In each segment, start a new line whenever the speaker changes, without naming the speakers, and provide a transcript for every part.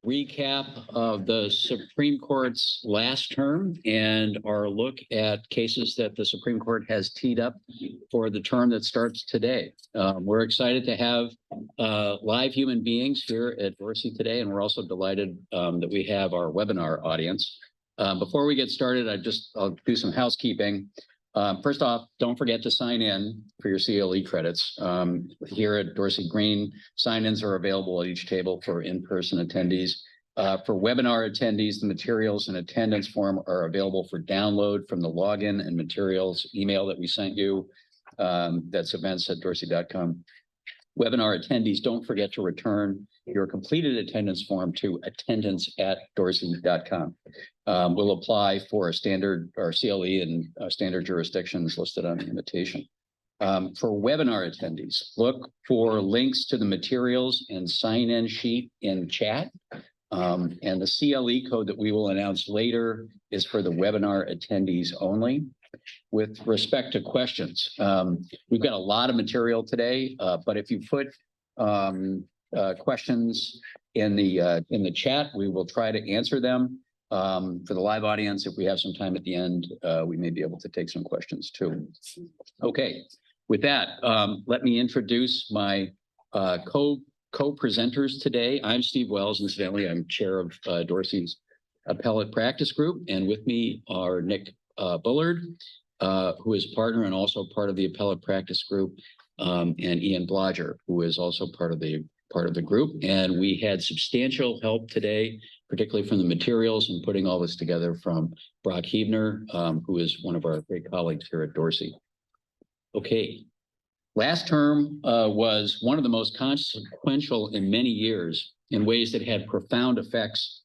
recap of the Supreme Court's last term and our look at cases that the Supreme Court has teed up for the term that starts today. We're excited to have live human beings here at Dorsey today, and we're also delighted that we have our webinar audience. Before we get started, I'll do some housekeeping. First off, don't forget to sign in for your CLE credits. Here at Dorsey Green, sign-ins are available at each table for in-person attendees. For webinar attendees, the materials and attendance form are available for download from the login and materials email that we sent you. That's events@dorsey.com. Webinar attendees, don't forget to return your completed attendance form to attendance@dorsey.com. Will apply for a standard or CLE and standard jurisdictions listed on the invitation. For webinar attendees, look for links to the materials and sign-in sheet in chat. And the CLE code that we will announce later is for the webinar attendees only. With respect to questions, we've got a lot of material today, but if you put questions in the chat, we will try to answer them. For the live audience, if we have some time at the end, we may be able to take some questions too. Okay, with that, let me introduce my co-presenters today. I'm Steve Wells, incidentally, I'm chair of Dorsey's Appellate Practice Group, and with me are Nick Bullard, who is partner and also part of the Appellate Practice Group, and Ian Blodger, who is also part of the group. And we had substantial help today, particularly from the materials and putting all this together from Brock Hebner, who is one of our great colleagues here at Dorsey. Okay, last term was one of the most consequential in many years in ways that had profound effects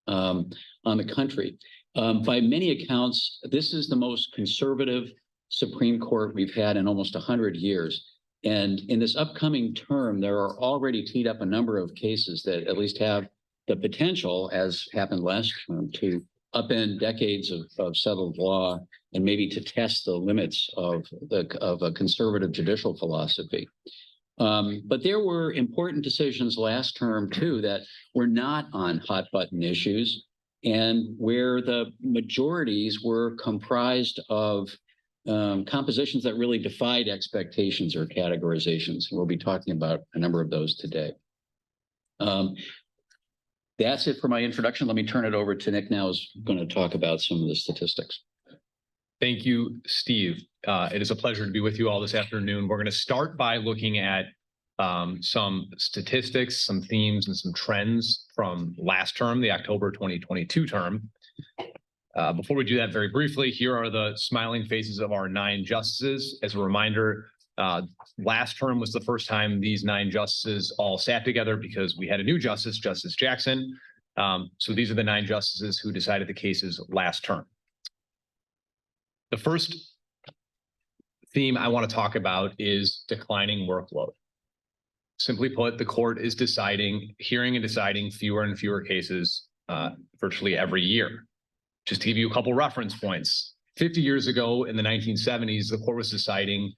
on the country. By many accounts, this is the most conservative Supreme Court we've had in almost 100 years. And in this upcoming term, there are already teed up a number of cases that at least have the potential, as happened last term, to upend decades of settled law and maybe to test the limits of a conservative judicial philosophy. But there were important decisions last term, too, that were not on hot-button issues and where the majorities were comprised of compositions that really defied expectations or categorizations. We'll be talking about a number of those today. That's it for my introduction. Let me turn it over to Nick now, who's going to talk about some of the statistics.
Thank you, Steve. It is a pleasure to be with you all this afternoon. We're going to start by looking at some statistics, some themes, and some trends from last term, the October 2022 term. Before we do that, very briefly, here are the smiling faces of our 9 justices. As a reminder, last term was the first time these 9 justices all sat together because we had a new justice, Justice Jackson. So these are the 9 justices who decided the cases last term. The first theme I want to talk about is declining workload. Simply put, the court is hearing and deciding fewer and fewer cases virtually every year. Just to give you a couple reference points, 50 years ago in the 1970s, the court was deciding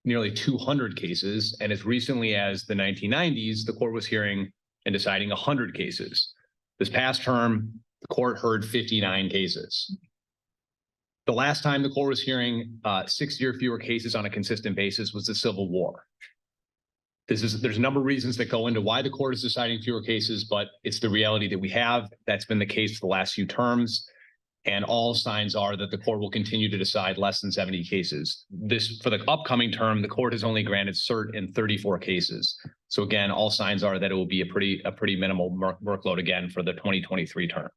nearly 200 cases, and as recently as the 1990s, the court was hearing and deciding 100 cases. This past term, the court heard 59 cases. The last time the court was hearing 60 or fewer cases on a consistent basis was the Civil War. There's a number of reasons that go into why the court is deciding fewer cases, but it's the reality that we have. That's been the case for the last few terms. And all signs are that the court will continue to decide less than 70 cases. For the upcoming term, the court has only granted cert in 34 cases. So again, all signs are that it will be a pretty minimal workload again for the 2023 term.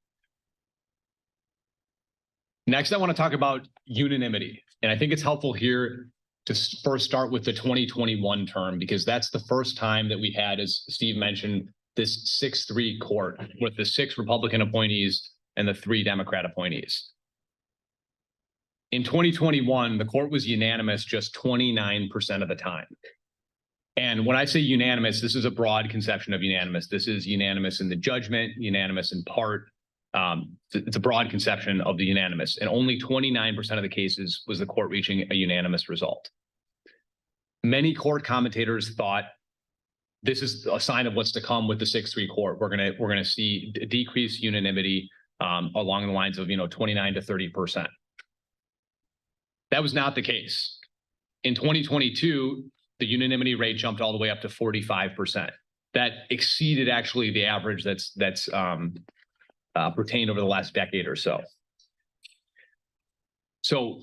Next, I want to talk about unanimity. And I think it's helpful here to first start with the 2021 term, because that's the first time that we had, as Steve mentioned, this 6-3 court with the 6 Republican appointees and the 3 Democrat appointees. In 2021, the court was unanimous just 29% of the time. And when I say unanimous, this is a broad conception of unanimous. This is unanimous in the judgment, unanimous in part. It's a broad conception of the unanimous. And only 29% of the cases was the court reaching a unanimous result. Many court commentators thought this is a sign of what's to come with the 6-3 court. We're gonna see decreased unanimity along the lines of 29 to 30%. That was not the case. In 2022, the unanimity rate jumped all the way up to 45%. That exceeded actually the average that's pertained over the last decade or so. So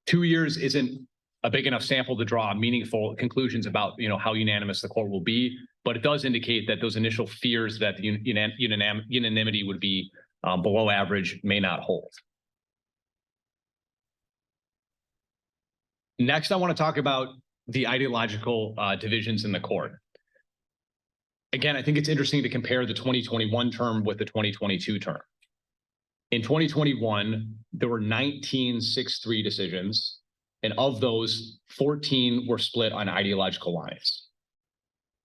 2 years isn't a big enough sample to draw meaningful conclusions about how unanimous the court will be, but it does indicate that those initial fears that the unanimity would be below average may not hold. Next, I want to talk about the ideological divisions in the court. Again, I think it's interesting to compare the 2021 term with the 2022 term. In 2021, there were 19 6-3 decisions, and of those, 14 were split on ideological lines.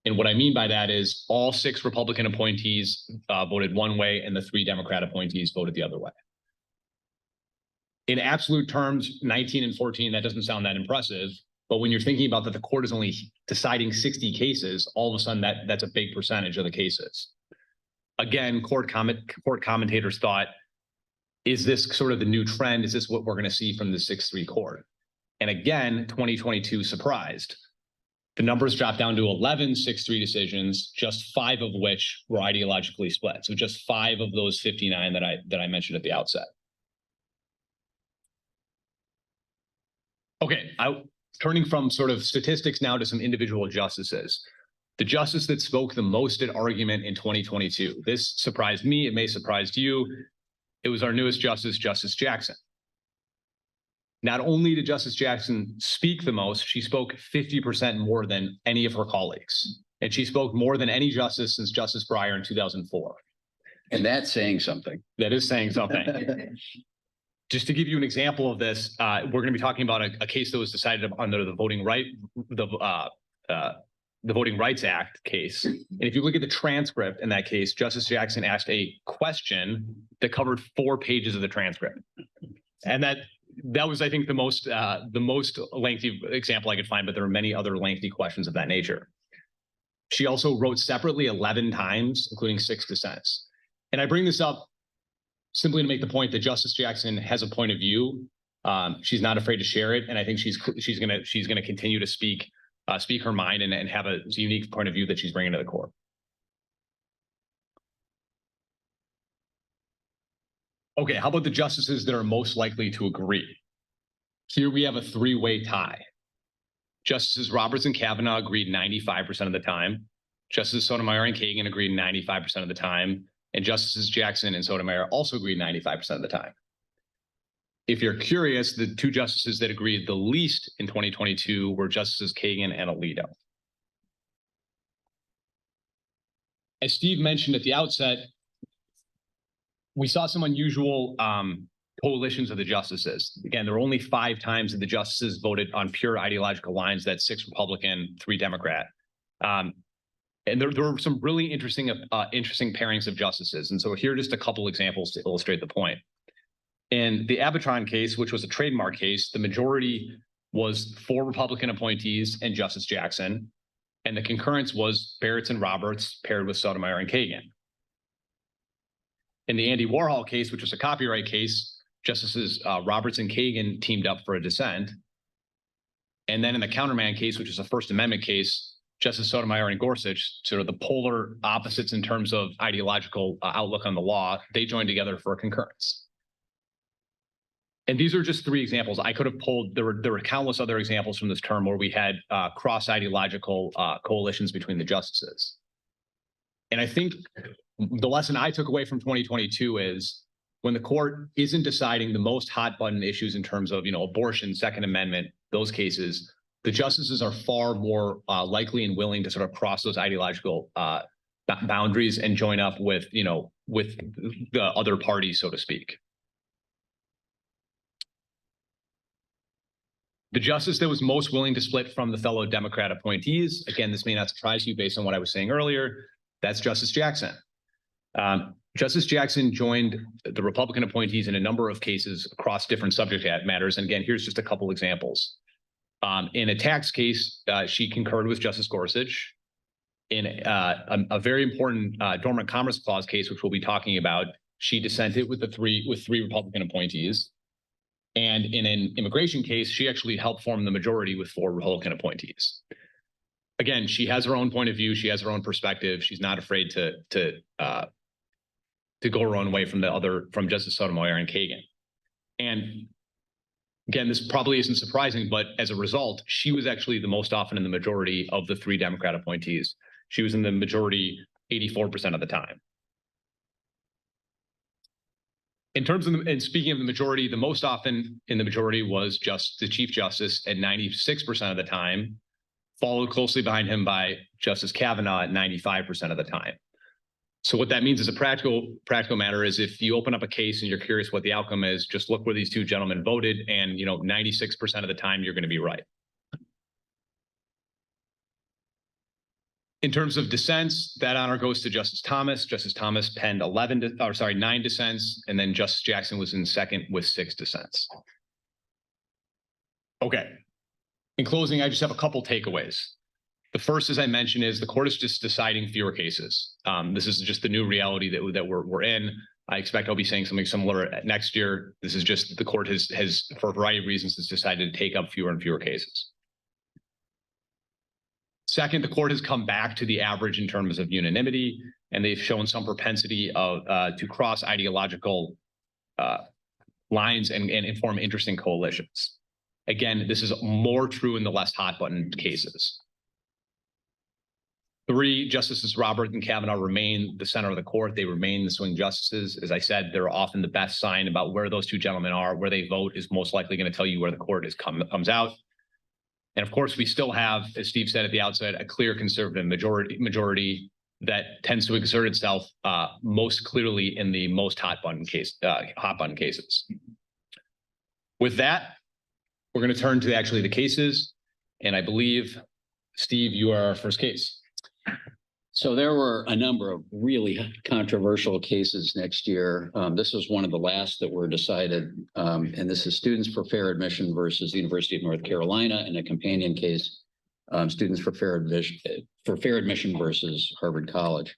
And what I mean by that is all 6 Republican appointees voted one way, and the 3 Democrat appointees voted the other way. In absolute terms, 19 and 14, that doesn't sound that impressive. But when you're thinking about that the court is only deciding 60 cases, all of a sudden that's a big percentage of the cases. Again, court commentators thought, is this sort of the new trend? Is this what we're going to see from the 6-3 court? And again, 2022 surprised. The numbers dropped down to 11 6-3 decisions, just 5 of which were ideologically split. So just 5 of those 59 that I mentioned at the outset. Okay, turning from sort of statistics now to some individual justices. The justice that spoke the most at argument in 2022. This surprised me. It may surprise you. It was our newest justice, Justice Jackson. Not only did Justice Jackson speak the most, she spoke 50% more than any of her colleagues. And she spoke more than any justice since Justice Breyer in 2004.
And that's saying something.
That is saying something. Just to give you an example of this, we're going to be talking about a case that was decided under the Voting Rights Act case. And if you look at the transcript in that case, Justice Jackson asked a question that covered 4 pages of the transcript. And that was, I think, the most lengthy example I could find, but there are many other lengthy questions of that nature. She also wrote separately 11 times, including 6 dissents. And I bring this up simply to make the point that Justice Jackson has a point of view. She's not afraid to share it, and I think she's gonna continue to speak her mind and have a unique point of view that she's bringing to the court. Okay, how about the justices that are most likely to agree? Here we have a 3-way tie. Justices Roberts and Kavanaugh agreed 95% of the time. Justices Sotomayor and Kagan agreed 95% of the time. And Justices Jackson and Sotomayor also agreed 95% of the time. If you're curious, the 2 justices that agreed the least in 2022 were Justices Kagan and Alito. As Steve mentioned at the outset, we saw some unusual coalitions of the justices. Again, there were only 5 times that the justices voted on pure ideological lines. That's 6 Republican, 3 Democrat. And there were some really interesting pairings of justices. And so here are just a couple examples to illustrate the point. In the Appellate case, which was a trademark case, the majority was 4 Republican appointees and Justice Jackson. And the concurrence was Barrett and Roberts paired with Sotomayor and Kagan. In the Andy Warhol case, which was a copyright case, Justices Roberts and Kagan teamed up for a dissent. And then in the Counterman case, which is a First Amendment case, Justice Sotomayor and Gorsuch, sort of the polar opposites in terms of ideological outlook on the law, they joined together for a concurrence. And these are just 3 examples. I could have pulled, there were countless other examples from this term where we had cross-ideological coalitions between the justices. And I think the lesson I took away from 2022 is when the court isn't deciding the most hot button issues in terms of, abortion, Second Amendment, those cases, the justices are far more likely and willing to sort of cross those ideological boundaries and join up with the other party, so to speak. The justice that was most willing to split from the fellow Democrat appointees, again, this may not surprise you based on what I was saying earlier, that's Justice Jackson. Justice Jackson joined the Republican appointees in a number of cases across different subject matters. And again, here's just a couple examples. In a tax case, she concurred with Justice Gorsuch. In a very important Dormant Commerce Clause case, which we'll be talking about, she dissented with three Republican appointees. And in an immigration case, she actually helped form the majority with 4 Republican appointees. Again, she has her own point of view. She has her own perspective. She's not afraid to go her own way from Justice Sotomayor and Kagan. And again, this probably isn't surprising, but as a result, she was actually the most often in the majority of the 3 Democrat appointees. She was in the majority 84% of the time. In terms of, and speaking of the majority, the most often in the majority was just the Chief Justice at 96% of the time, followed closely behind him by Justice Kavanaugh at 95% of the time. So what that means as a practical matter is if you open up a case and you're curious what the outcome is, just look where these 2 gentlemen voted, and 96% of the time you're going to be right. In terms of dissents, that honor goes to Justice Thomas. Justice Thomas penned 9 dissents, and then Justice Jackson was in second with 6 dissents. Okay. In closing, I just have a couple takeaways. The first, as I mentioned, is the court is just deciding fewer cases. This is just the new reality that we're in. I expect I'll be saying something similar next year. This is just the court has for a variety of reasons, has decided to take up fewer and fewer cases. Second, the court has come back to the average in terms of unanimity, and they've shown some propensity to cross ideological lines and form interesting coalitions. Again, this is more true in the less hot-button cases. 3, Justices Roberts and Kavanaugh remain the center of the court. They remain the swing justices. As I said, they're often the best sign about where those 2 gentlemen are. Where they vote is most likely going to tell you where the court comes out. And of course, we still have, as Steve said at the outset, a clear conservative majority that tends to exert itself most clearly in the most hot-button cases. With that, we're going to turn to actually the cases. And I believe, Steve, you are our first case.
So there were a number of really controversial cases next year. This was one of the last that were decided, and this is Students for Fair Admission versus the University of North Carolina, and a companion case, Students for Fair Admission versus Harvard College.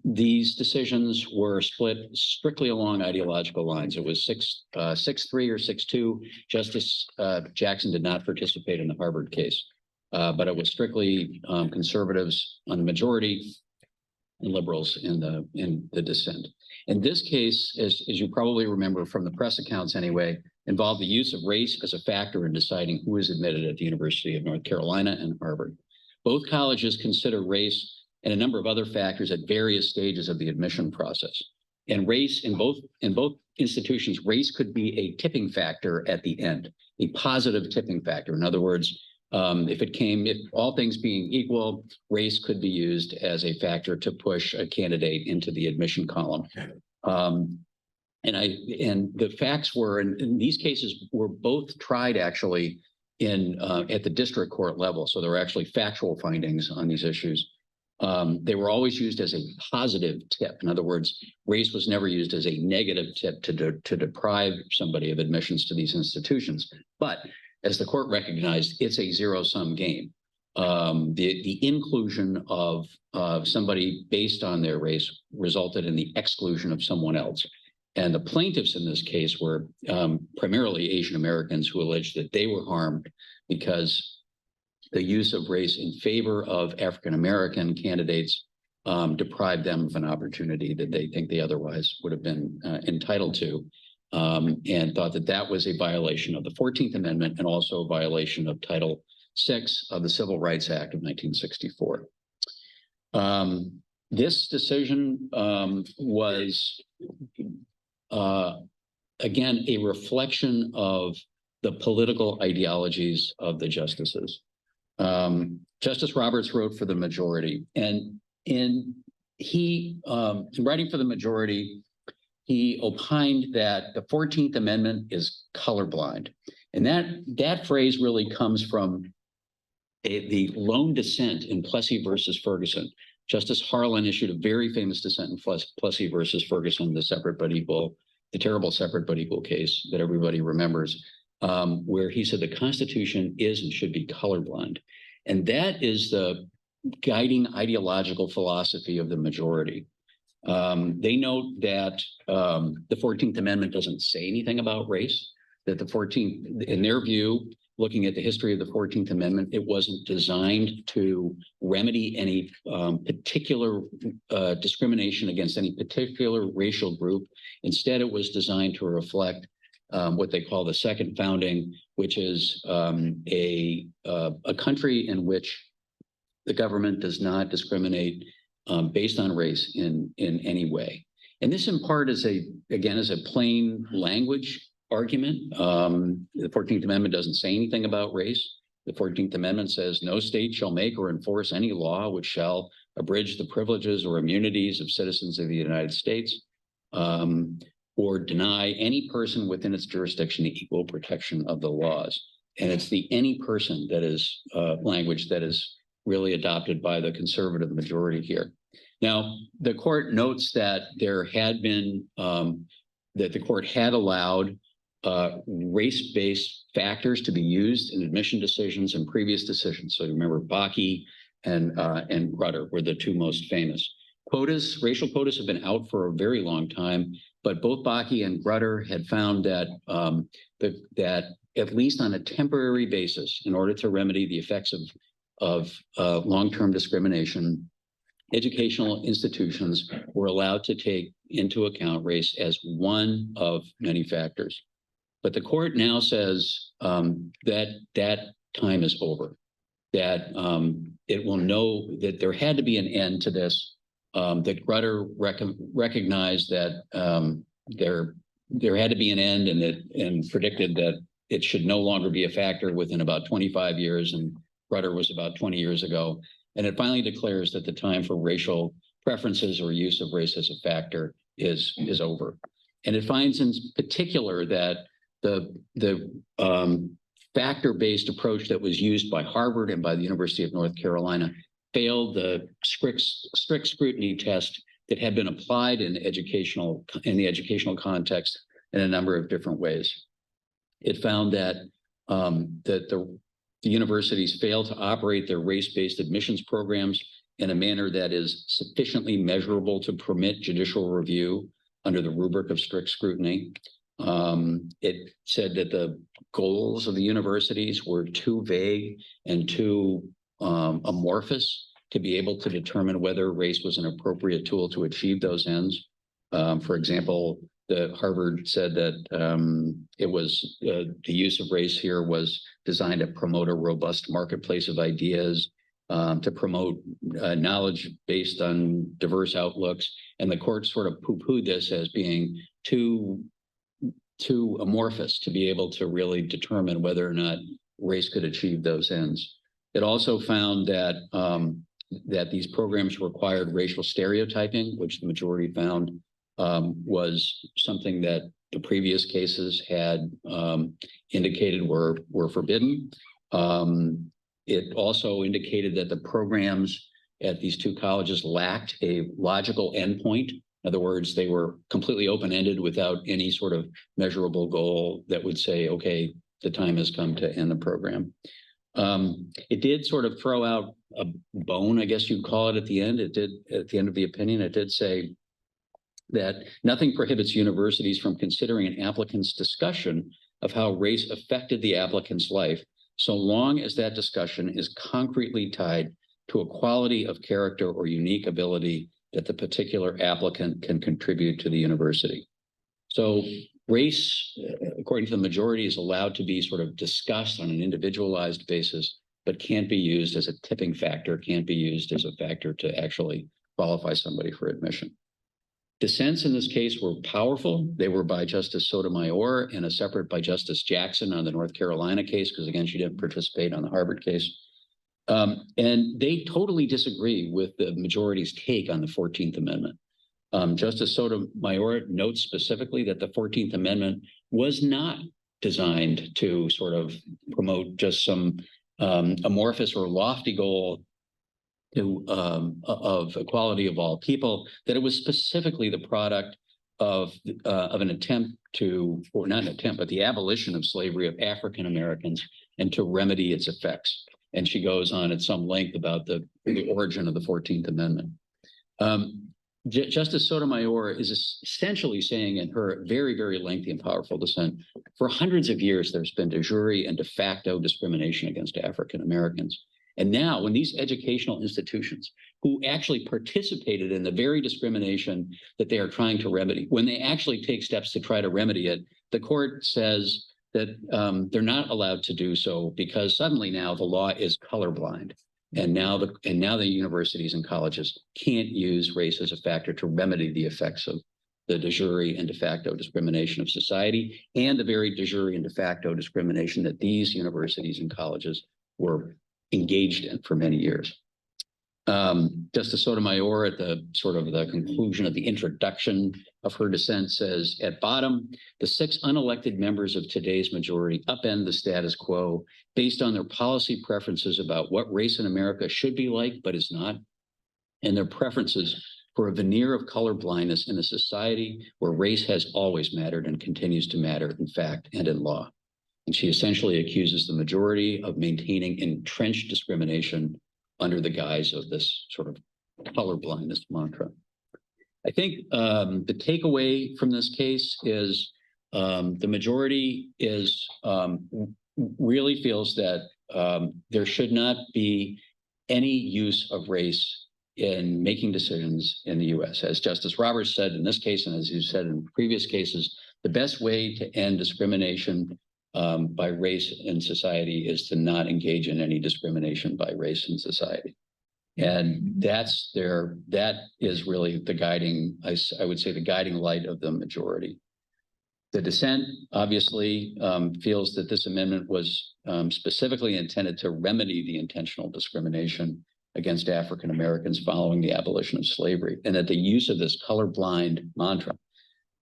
These decisions were split strictly along ideological lines. It was 6-3 or 6-2. Justice Jackson did not participate in the Harvard case. But it was strictly conservatives on the majority and liberals in the dissent. And this case, as you probably remember from the press accounts anyway, involved the use of race as a factor in deciding who is admitted at the University of North Carolina and Harvard. Both colleges consider race and a number of other factors at various stages of the admission process. And race in both institutions, race could be a tipping factor at the end, a positive tipping factor. In other words, if all things being equal, race could be used as a factor to push a candidate into the admission column. And the facts were, in these cases, were both tried actually at the district court level. So there were actually factual findings on these issues. They were always used as a positive tip. In other words, race was never used as a negative tip to deprive somebody of admissions to these institutions. But as the court recognized, it's a zero-sum game. The inclusion of somebody based on their race resulted in the exclusion of someone else. And the plaintiffs in this case were primarily Asian Americans who alleged that they were harmed because the use of race in favor of African American candidates deprived them of an opportunity that they think they otherwise would have been entitled to. And thought that that was a violation of the 14th Amendment and also a violation of Title VI of the Civil Rights Act of 1964. This decision was, again, a reflection of the political ideologies of the justices. Justice Roberts wrote for the majority, and in writing for the majority, he opined that the 14th Amendment is colorblind. And that phrase really comes from the lone dissent in Plessy versus Ferguson. Justice Harlan issued a very famous dissent in Plessy versus Ferguson, the terrible separate but equal case that everybody remembers, where he said the Constitution is and should be colorblind. And that is the guiding ideological philosophy of the majority. They note that the 14th Amendment doesn't say anything about race, that the 14th, in their view, looking at the history of the 14th Amendment, it wasn't designed to remedy any particular discrimination against any particular racial group. Instead, it was designed to reflect what they call the second founding, which is a country in which the government does not discriminate based on race in any way. And this in part is a plain language argument. The 14th Amendment doesn't say anything about race. The 14th Amendment says no state shall make or enforce any law which shall abridge the privileges or immunities of citizens of the United States, or deny any person within its jurisdiction the equal protection of the laws. And it's the any person that is language that is really adopted by the conservative majority here. Now, the court notes that there had been, that the court had allowed race-based factors to be used in admission decisions and previous decisions. So remember, Bakke and Grutter were the two most famous. Quotas, racial quotas have been out for a very long time, but both Bakke and Grutter had found that that at least on a temporary basis, in order to remedy the effects of long-term discrimination, educational institutions were allowed to take into account race as one of many factors. But the court now says that time is over, that it will know that there had to be an end to this, that Grutter recognized that there had to be an end, and predicted that it should no longer be a factor within about 25 years, and Grutter was about 20 years ago. And it finally declares that the time for racial preferences or use of race as a factor is over. And it finds in particular that the factor-based approach that was used by Harvard and by the University of North Carolina failed the strict scrutiny test that had been applied in the educational context in a number of different ways. It found that the universities fail to operate their race-based admissions programs in a manner that is sufficiently measurable to permit judicial review under the rubric of strict scrutiny. It said that the goals of the universities were too vague and too amorphous to be able to determine whether race was an appropriate tool to achieve those ends. For example, Harvard said that it was the use of race here was designed to promote a robust marketplace of ideas, to promote knowledge based on diverse outlooks. And the court sort of poo-pooed this as being too amorphous to be able to really determine whether or not race could achieve those ends. It also found that that these programs required racial stereotyping, which the majority found was something that the previous cases had indicated were forbidden. It also indicated that the programs at these two colleges lacked a logical endpoint. In other words, they were completely open-ended without any sort of measurable goal that would say, okay, the time has come to end the program. It did sort of throw out a bone, I guess you'd call it, at the end. It did, at the end of the opinion, it did say that nothing prohibits universities from considering an applicant's discussion of how race affected the applicant's life, so long as that discussion is concretely tied to a quality of character or unique ability that the particular applicant can contribute to the university. So race, according to the majority, is allowed to be sort of discussed on an individualized basis, but can't be used as a tipping factor, can't be used as a factor to actually qualify somebody for admission. Dissents in this case were powerful. They were by Justice Sotomayor and a separate by Justice Jackson on the North Carolina case, because again, she didn't participate on the Harvard case. And they totally disagree with the majority's take on the 14th Amendment. Justice Sotomayor notes specifically that the 14th Amendment was not designed to sort of promote just some amorphous or lofty goal of equality of all people, that it was specifically the product of an attempt to, or not an attempt, but the abolition of slavery of African Americans and to remedy its effects. And she goes on at some length about the origin of the 14th Amendment. Justice Sotomayor is essentially saying in her very, very lengthy and powerful dissent, for hundreds of years, there's been de jure and de facto discrimination against African Americans. And now when these educational institutions who actually participated in the very discrimination that they are trying to remedy, when they actually take steps to try to remedy it, the court says that they're not allowed to do so because suddenly now the law is colorblind. And now the universities and colleges can't use race as a factor to remedy the effects of the de jure and de facto discrimination of society and the very de jure and de facto discrimination that these universities and colleges were engaged in for many years. Justice Sotomayor, at the sort of the conclusion of the introduction of her dissent, says, at bottom, the 6 unelected members of today's majority upend the status quo based on their policy preferences about what race in America should be like, but is not, and their preferences for a veneer of color blindness in a society where race has always mattered and continues to matter in fact and in law. And she essentially accuses the majority of maintaining entrenched discrimination under the guise of this sort of color blindness mantra. I think the takeaway from this case is the majority is really feels that there should not be any use of race in making decisions in the U.S. As Justice Roberts said in this case, and as you said in previous cases, the best way to end discrimination by race in society is to not engage in any discrimination by race in society. And that is really the guiding, I would say the guiding light of the majority. The dissent obviously feels that this amendment was specifically intended to remedy the intentional discrimination against African Americans following the abolition of slavery, and that the use of this colorblind mantra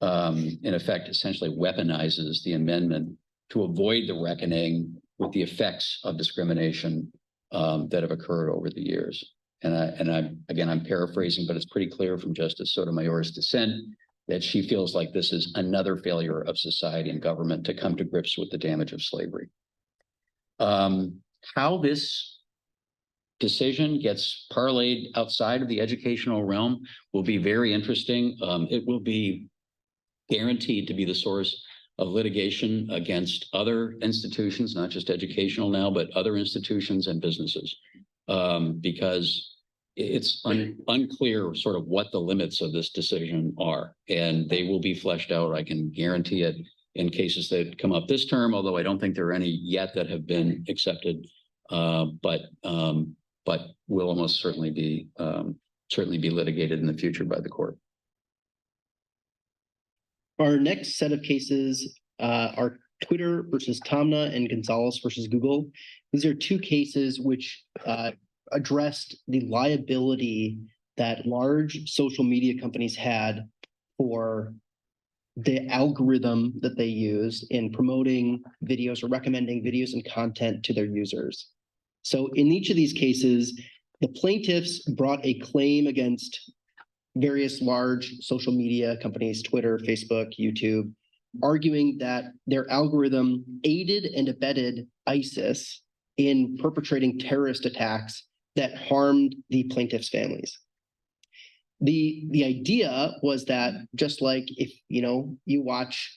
in effect essentially weaponizes the amendment to avoid the reckoning with the effects of discrimination that have occurred over the years. And I'm paraphrasing, but it's pretty clear from Justice Sotomayor's dissent that she feels like this is another failure of society and government to come to grips with the damage of slavery. How this decision gets parlayed outside of the educational realm will be very interesting. It will be guaranteed to be the source of litigation against other institutions, not just educational now, but other institutions and businesses, because it's unclear sort of what the limits of this decision are, and they will be fleshed out, I can guarantee it, in cases that come up this term, although I don't think there are any yet that have been accepted, but will almost certainly be litigated in the future by the court.
Our next set of cases are Twitter versus Tomna and Gonzalez versus Google. These are 2 cases which addressed the liability that large social media companies had for the algorithm that they use in promoting videos or recommending videos and content to their users. So in each of these cases, the plaintiffs brought a claim against various large social media companies, Twitter, Facebook, YouTube, arguing that their algorithm aided and abetted ISIS in perpetrating terrorist attacks that harmed the plaintiffs' families. The idea was that just like if you watch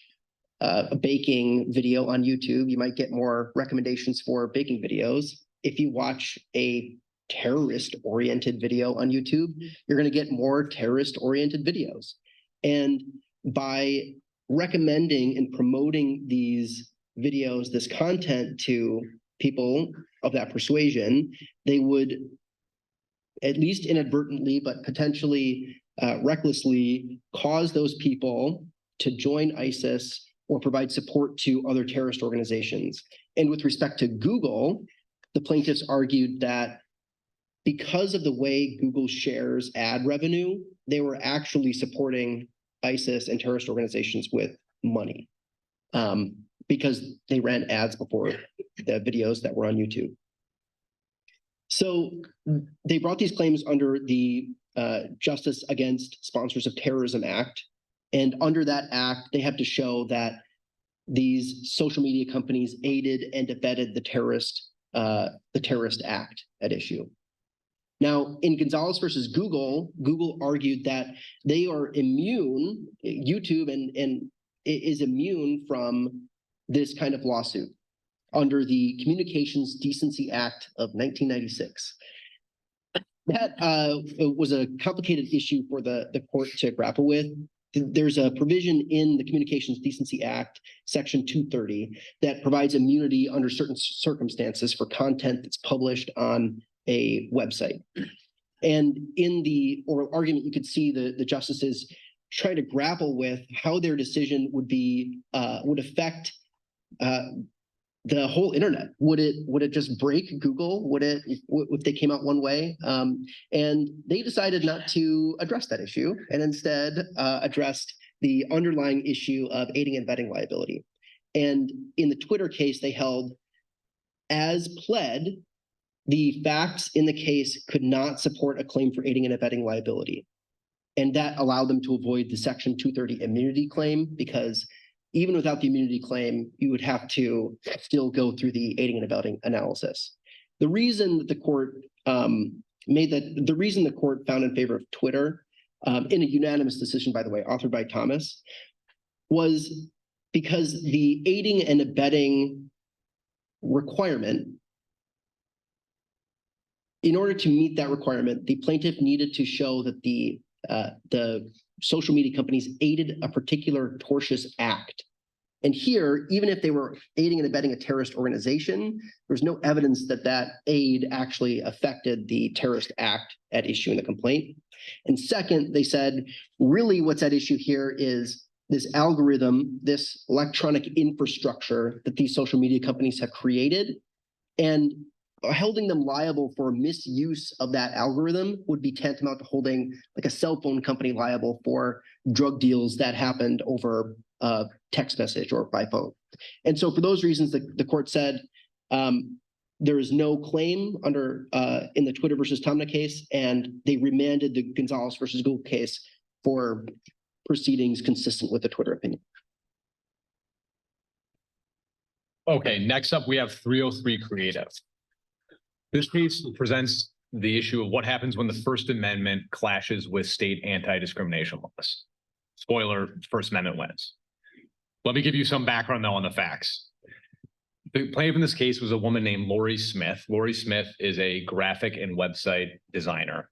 a baking video on YouTube, you might get more recommendations for baking videos. If you watch a terrorist-oriented video on YouTube, you're going to get more terrorist-oriented videos. And by recommending and promoting these videos, this content to people of that persuasion, they would, at least inadvertently, but potentially recklessly, cause those people to join ISIS or provide support to other terrorist organizations. And with respect to Google, the plaintiffs argued that because of the way Google shares ad revenue, they were actually supporting ISIS and terrorist organizations with money because they ran ads before the videos that were on YouTube. So they brought these claims under the Justice Against Sponsors of Terrorism Act. And under that act, they have to show that these social media companies aided and abetted the terrorist the terrorist act at issue. Now, in Gonzalez versus Google, Google argued that they are immune, YouTube and is immune from this kind of lawsuit under the Communications Decency Act of 1996. That was a complicated issue for the court to grapple with. There's a provision in the Communications Decency Act, Section 230, that provides immunity under certain circumstances for content that's published on a website. And in the oral argument, you could see the justices try to grapple with how their decision would affect the whole internet. Would it just break Google? Would it, if they came out one way? And they decided not to address that issue and instead addressed the underlying issue of aiding and abetting liability. And in the Twitter case, they held, as pled, the facts in the case could not support a claim for aiding and abetting liability. And that allowed them to avoid the Section 230 immunity claim, because even without the immunity claim, you would have to still go through the aiding and abetting analysis. The reason that the court the reason the court found in favor of Twitter, in a unanimous decision, by the way, authored by Thomas, was because the aiding and abetting requirement, in order to meet that requirement, the plaintiff needed to show that the social media companies aided a particular tortious act. And here, even if they were aiding and abetting a terrorist organization, there's no evidence that that aid actually affected the terrorist act at issue in the complaint. And second, they said, really what's at issue here is this algorithm, this electronic infrastructure that these social media companies have created, and holding them liable for misuse of that algorithm would be tantamount to holding like a cell phone company liable for drug deals that happened over a text message or by phone. And so for those reasons, the court said there is no claim under in the Twitter versus Tomna case, and they remanded the Gonzalez versus Google case for proceedings consistent with the Twitter opinion.
Okay, next up, we have 303 Creative. This case presents the issue of what happens when the First Amendment clashes with state anti-discrimination laws. Spoiler, First Amendment wins. Let me give you some background, though, on the facts. The plaintiff in this case was a woman named Lori Smith. Lori Smith is a graphic and website designer.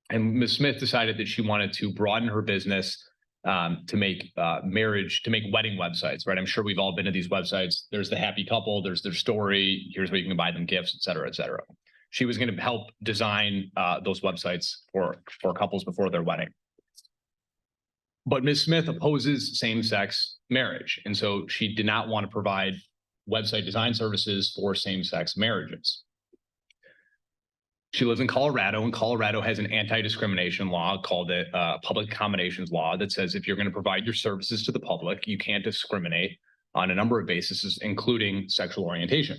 And Ms. Smith decided that she wanted to broaden her business to make wedding websites, right? I'm sure we've all been to these websites. There's the happy couple, there's their story, here's where you can buy them gifts, et cetera, et cetera. She was going to help design those websites for couples before their wedding. But Ms. Smith opposes same-sex marriage. And so she did not want to provide website design services for same-sex marriages. She lives in Colorado, and Colorado has an anti-discrimination law called the Public Accommodations Law that says if you're going to provide your services to the public, you can't discriminate on a number of bases, including sexual orientation.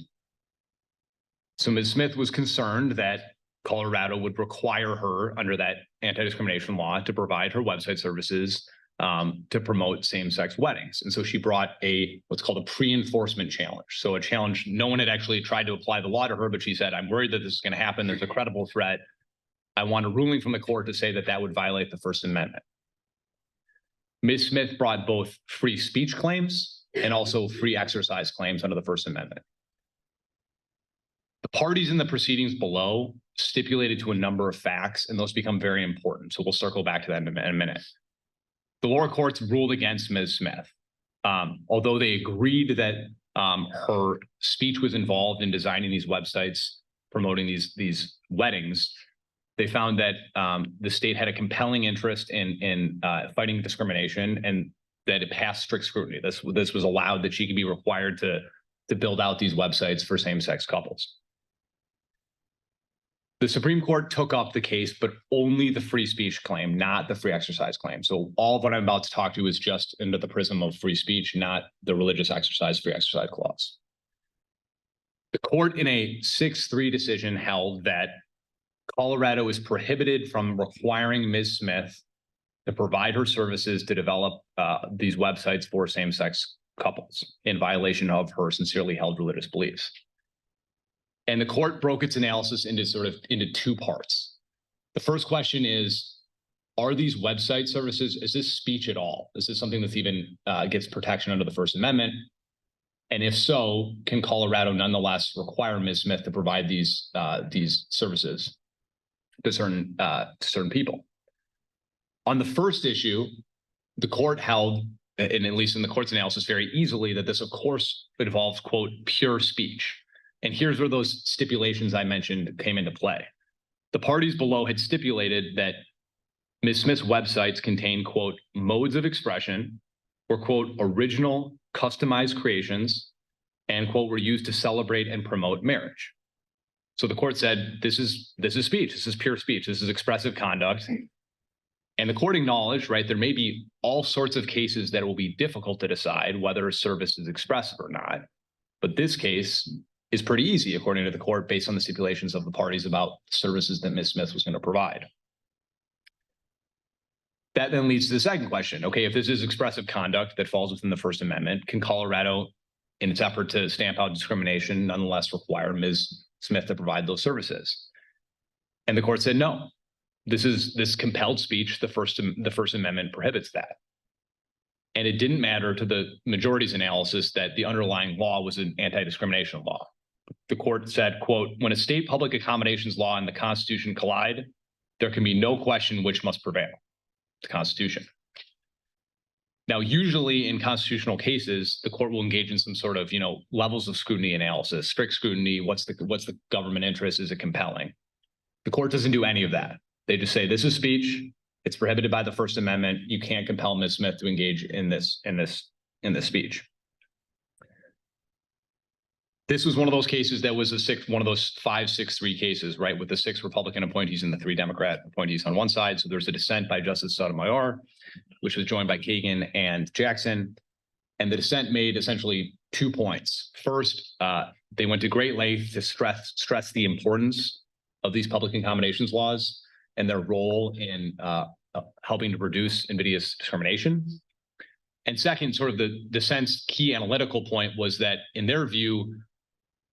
So Ms. Smith was concerned that Colorado would require her under that anti-discrimination law to provide her website services to promote same-sex weddings. And so she brought what's called a pre-enforcement challenge. So a challenge, no one had actually tried to apply the law to her, but she said, I'm worried that this is going to happen. There's a credible threat. I want a ruling from the court to say that that would violate the First Amendment. Ms. Smith brought both free speech claims and also free exercise claims under the First Amendment. The parties in the proceedings below stipulated to a number of facts, and those become very important. So we'll circle back to that in a minute. The lower courts ruled against Ms. Smith. Although they agreed that her speech was involved in designing these websites, promoting these weddings, they found that the state had a compelling interest in fighting discrimination, and that it passed strict scrutiny. This was allowed, that she could be required to build out these websites for same-sex couples. The Supreme Court took up the case, but only the free speech claim, not the free exercise claim. So all of what I'm about to talk to is just under the prism of free speech, not the religious exercise, free exercise clause. The court in a 6-3 decision held that Colorado is prohibited from requiring Ms. Smith to provide her services to develop these websites for same-sex couples in violation of her sincerely held religious beliefs. And the court broke its analysis into two parts. The first question is, are these website services, is this speech at all? Is this something that's even gets protection under the First Amendment? And if so, can Colorado nonetheless require Ms. Smith to provide these services to certain people? On the first issue, the court held, and at least in the court's analysis, very easily that this, of course, involves, quote, pure speech. And here's where those stipulations I mentioned came into play. The parties below had stipulated that Ms. Smith's websites contain, quote, modes of expression or, quote, original customized creations and, quote, were used to celebrate and promote marriage. So the court said, this is speech. This is pure speech. This is expressive conduct. And the court acknowledged, right, there may be all sorts of cases that it will be difficult to decide whether a service is expressive or not. But this case is pretty easy, according to the court, based on the stipulations of the parties about services that Ms. Smith was going to provide. That then leads to the second question. Okay, if this is expressive conduct that falls within the First Amendment, can Colorado, in its effort to stamp out discrimination, nonetheless require Ms. Smith to provide those services? And the court said no. This compelled speech. The First Amendment prohibits that. And it didn't matter to the majority's analysis that the underlying law was an anti-discrimination law. The court said, quote, when a state public accommodations law and the Constitution collide, there can be no question which must prevail. The Constitution. Now, usually in constitutional cases, the court will engage in some sort of, levels of scrutiny analysis, strict scrutiny. What's the government interest? Is it compelling? The court doesn't do any of that. They just say this is speech. It's prohibited by the First Amendment. You can't compel Ms. Smith to engage in this speech. This was one of those cases that was one of those 5-6-3 cases, right, with the 6 Republican appointees and the 3 Democrat appointees on one side. So there's a dissent by Justice Sotomayor, which was joined by Kagan and Jackson. And the dissent made essentially 2 points. First, they went to great length to stress the importance of these public accommodations laws and their role in helping to reduce invidious discrimination. And second, sort of the dissent's key analytical point was that, in their view,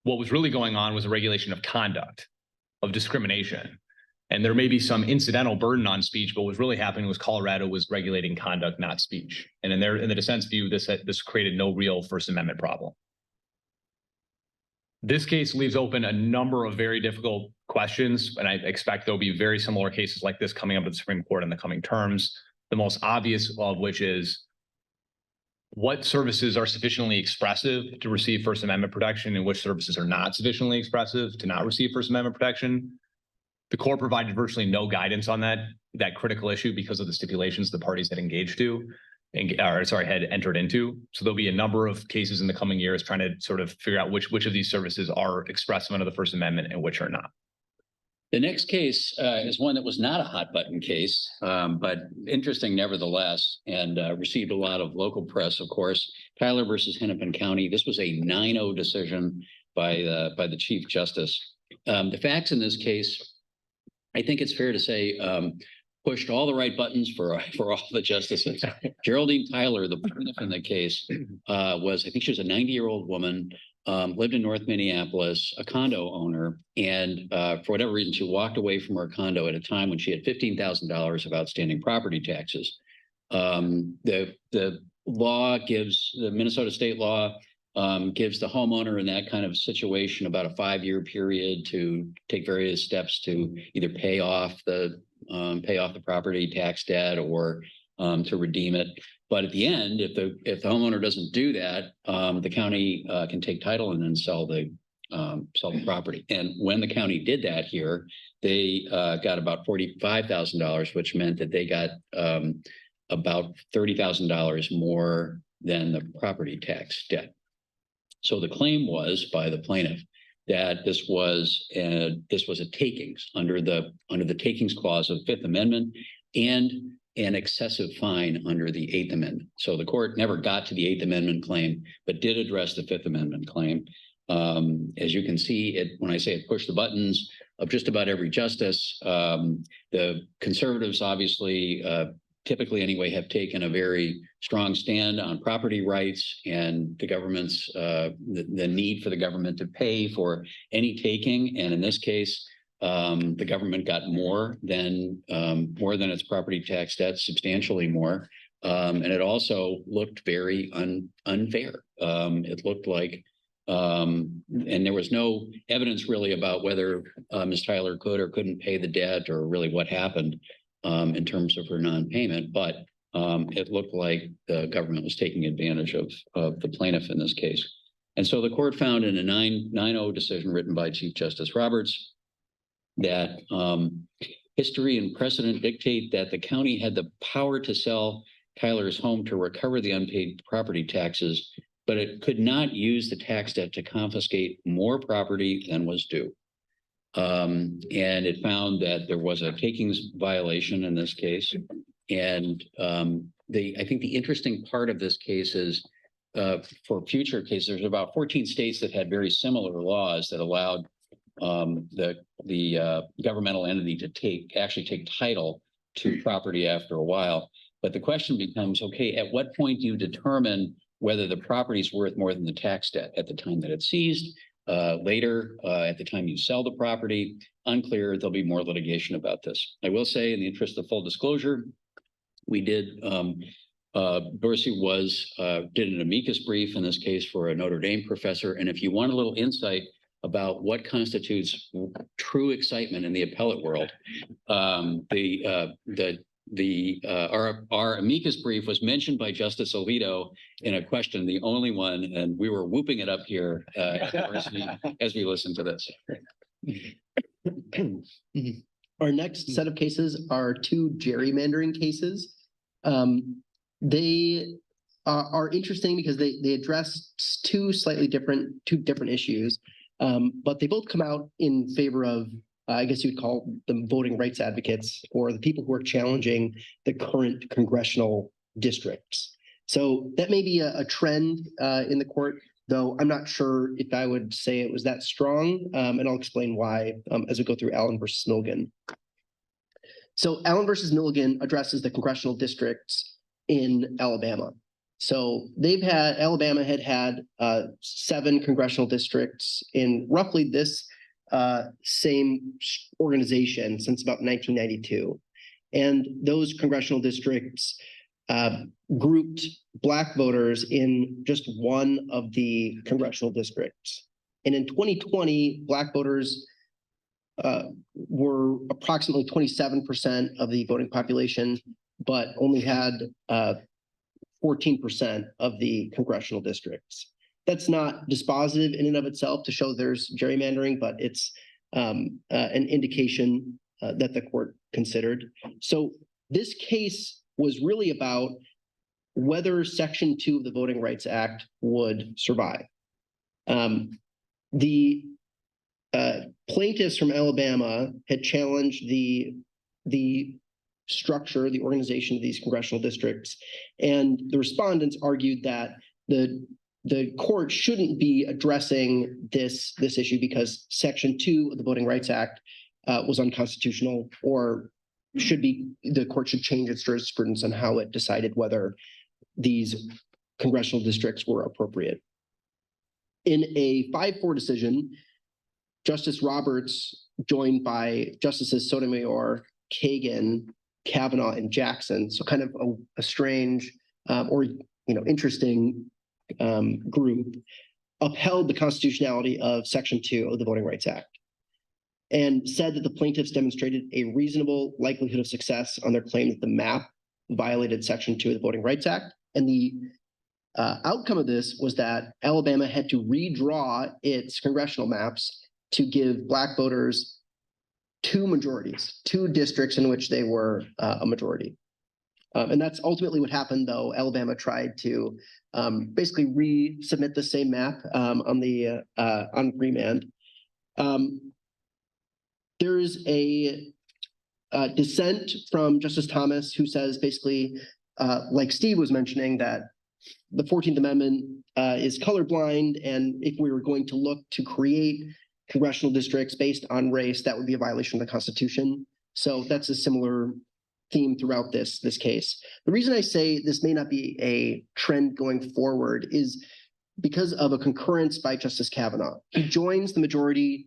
what was really going on was a regulation of conduct, of discrimination. And there may be some incidental burden on speech, but what was really happening was Colorado was regulating conduct, not speech. And in the dissent's view, this created no real First Amendment problem. This case leaves open a number of very difficult questions, and I expect there'll be very similar cases like this coming up to the Supreme Court in the coming terms. The most obvious of which is, what services are sufficiently expressive to receive First Amendment protection and which services are not sufficiently expressive to not receive First Amendment protection? The court provided virtually no guidance on that critical issue because of the stipulations the parties had had entered into. So there'll be a number of cases in the coming years trying to sort of figure out which of these services are expressive under the First Amendment and which are not.
The next case is one that was not a hot button case, but interesting nevertheless, and received a lot of local press, of course. Tyler versus Hennepin County. This was a 9-0 decision by the Chief Justice. The facts in this case, I think it's fair to say, pushed all the right buttons for all the justices. Geraldine Tyler, the plaintiff in the case, I think she was a 90-year-old woman. Lived in North Minneapolis, a condo owner, and for whatever reason, she walked away from her condo at a time when she had $15,000 of outstanding property taxes. The law gives, the Minnesota state law gives the homeowner in that kind of situation about a 5-year period to take various steps to either pay off the property tax debt or to redeem it. But at the end, if the homeowner doesn't do that, the county can take title and then sell the property. And when the county did that here, they got about $45,000, which meant that they got about $30,000 more than the property tax debt. So the claim was by the plaintiff that this was a takings under the takings clause of Fifth Amendment and an excessive fine under the Eighth Amendment. So the court never got to the Eighth Amendment claim, but did address the Fifth Amendment claim. As you can see, when I say it pushed the buttons of just about every justice, the conservatives obviously typically anyway, have taken a very strong stand on property rights and the government's, the need for the government to pay for any taking. And in this case, the government got more than its property tax debt, substantially more. And it also looked very unfair. It looked like, and there was no evidence really about whether Ms. Tyler could or couldn't pay the debt or really what happened in terms of her non-payment. But it looked like the government was taking advantage of the plaintiff in this case. And so the court found in a 9-0 decision written by Chief Justice Roberts that history and precedent dictate that the county had the power to sell Tyler's home to recover the unpaid property taxes, but it could not use the tax debt to confiscate more property than was due. And it found that there was a takings violation in this case. And I think the interesting part of this case is for future cases, there's about 14 states that had very similar laws that allowed the governmental entity to actually take title to property after a while. But the question becomes, okay, at what point do you determine whether the property is worth more than the tax debt? At the time that it's seized, later, at the time you sell the property? Unclear. There'll be more litigation about this. I will say, in the interest of full disclosure, we did, Dorsey did an amicus brief in this case for a Notre Dame professor. And if you want a little insight about what constitutes true excitement in the appellate world, our amicus brief was mentioned by Justice Alito in a question, the only one, and we were whooping it up here as we listened to this.
Our next set of cases are two gerrymandering cases. They are interesting because they address two different issues, but they both come out in favor of, I guess you would call them voting rights advocates, or the people who are challenging the current congressional districts. So that may be a trend in the court, though I'm not sure if I would say it was that strong, and I'll explain why as we go through Allen versus Milligan. So Allen versus Milligan addresses the congressional districts in Alabama. So Alabama had 7 congressional districts in roughly this same organization since about 1992. And those congressional districts grouped Black voters in just one of the congressional districts. And in 2020, Black voters were approximately 27% of the voting population, but only had 14% of the congressional districts. That's not dispositive in and of itself to show there's gerrymandering, but it's an indication that the court considered. So this case was really about whether Section 2 of the Voting Rights Act would survive. The plaintiffs from Alabama had challenged the structure, the organization of these congressional districts, and the respondents argued that the court shouldn't be addressing this issue because Section 2 of the Voting Rights Act was unconstitutional, or the court should change its jurisprudence on how it decided whether these congressional districts were appropriate. In a 5-4 decision, Justice Roberts, joined by Justices Sotomayor, Kagan, Kavanaugh, and Jackson, so kind of a strange or interesting group, upheld the constitutionality of Section 2 of the Voting Rights Act and said that the plaintiffs demonstrated a reasonable likelihood of success on their claim that the map violated Section 2 of the Voting Rights Act. And the outcome of this was that Alabama had to redraw its congressional maps to give Black voters 2 majorities, 2 districts in which they were a majority. And that's ultimately what happened, though. Alabama tried to basically resubmit the same map on remand. There's a dissent from Justice Thomas who says basically, like Steve was mentioning, that the 14th Amendment is colorblind, and if we were going to look to create congressional districts based on race, that would be a violation of the Constitution. So that's a similar theme throughout this case. The reason I say this may not be a trend going forward is because of a concurrence by Justice Kavanaugh. He joins the majority,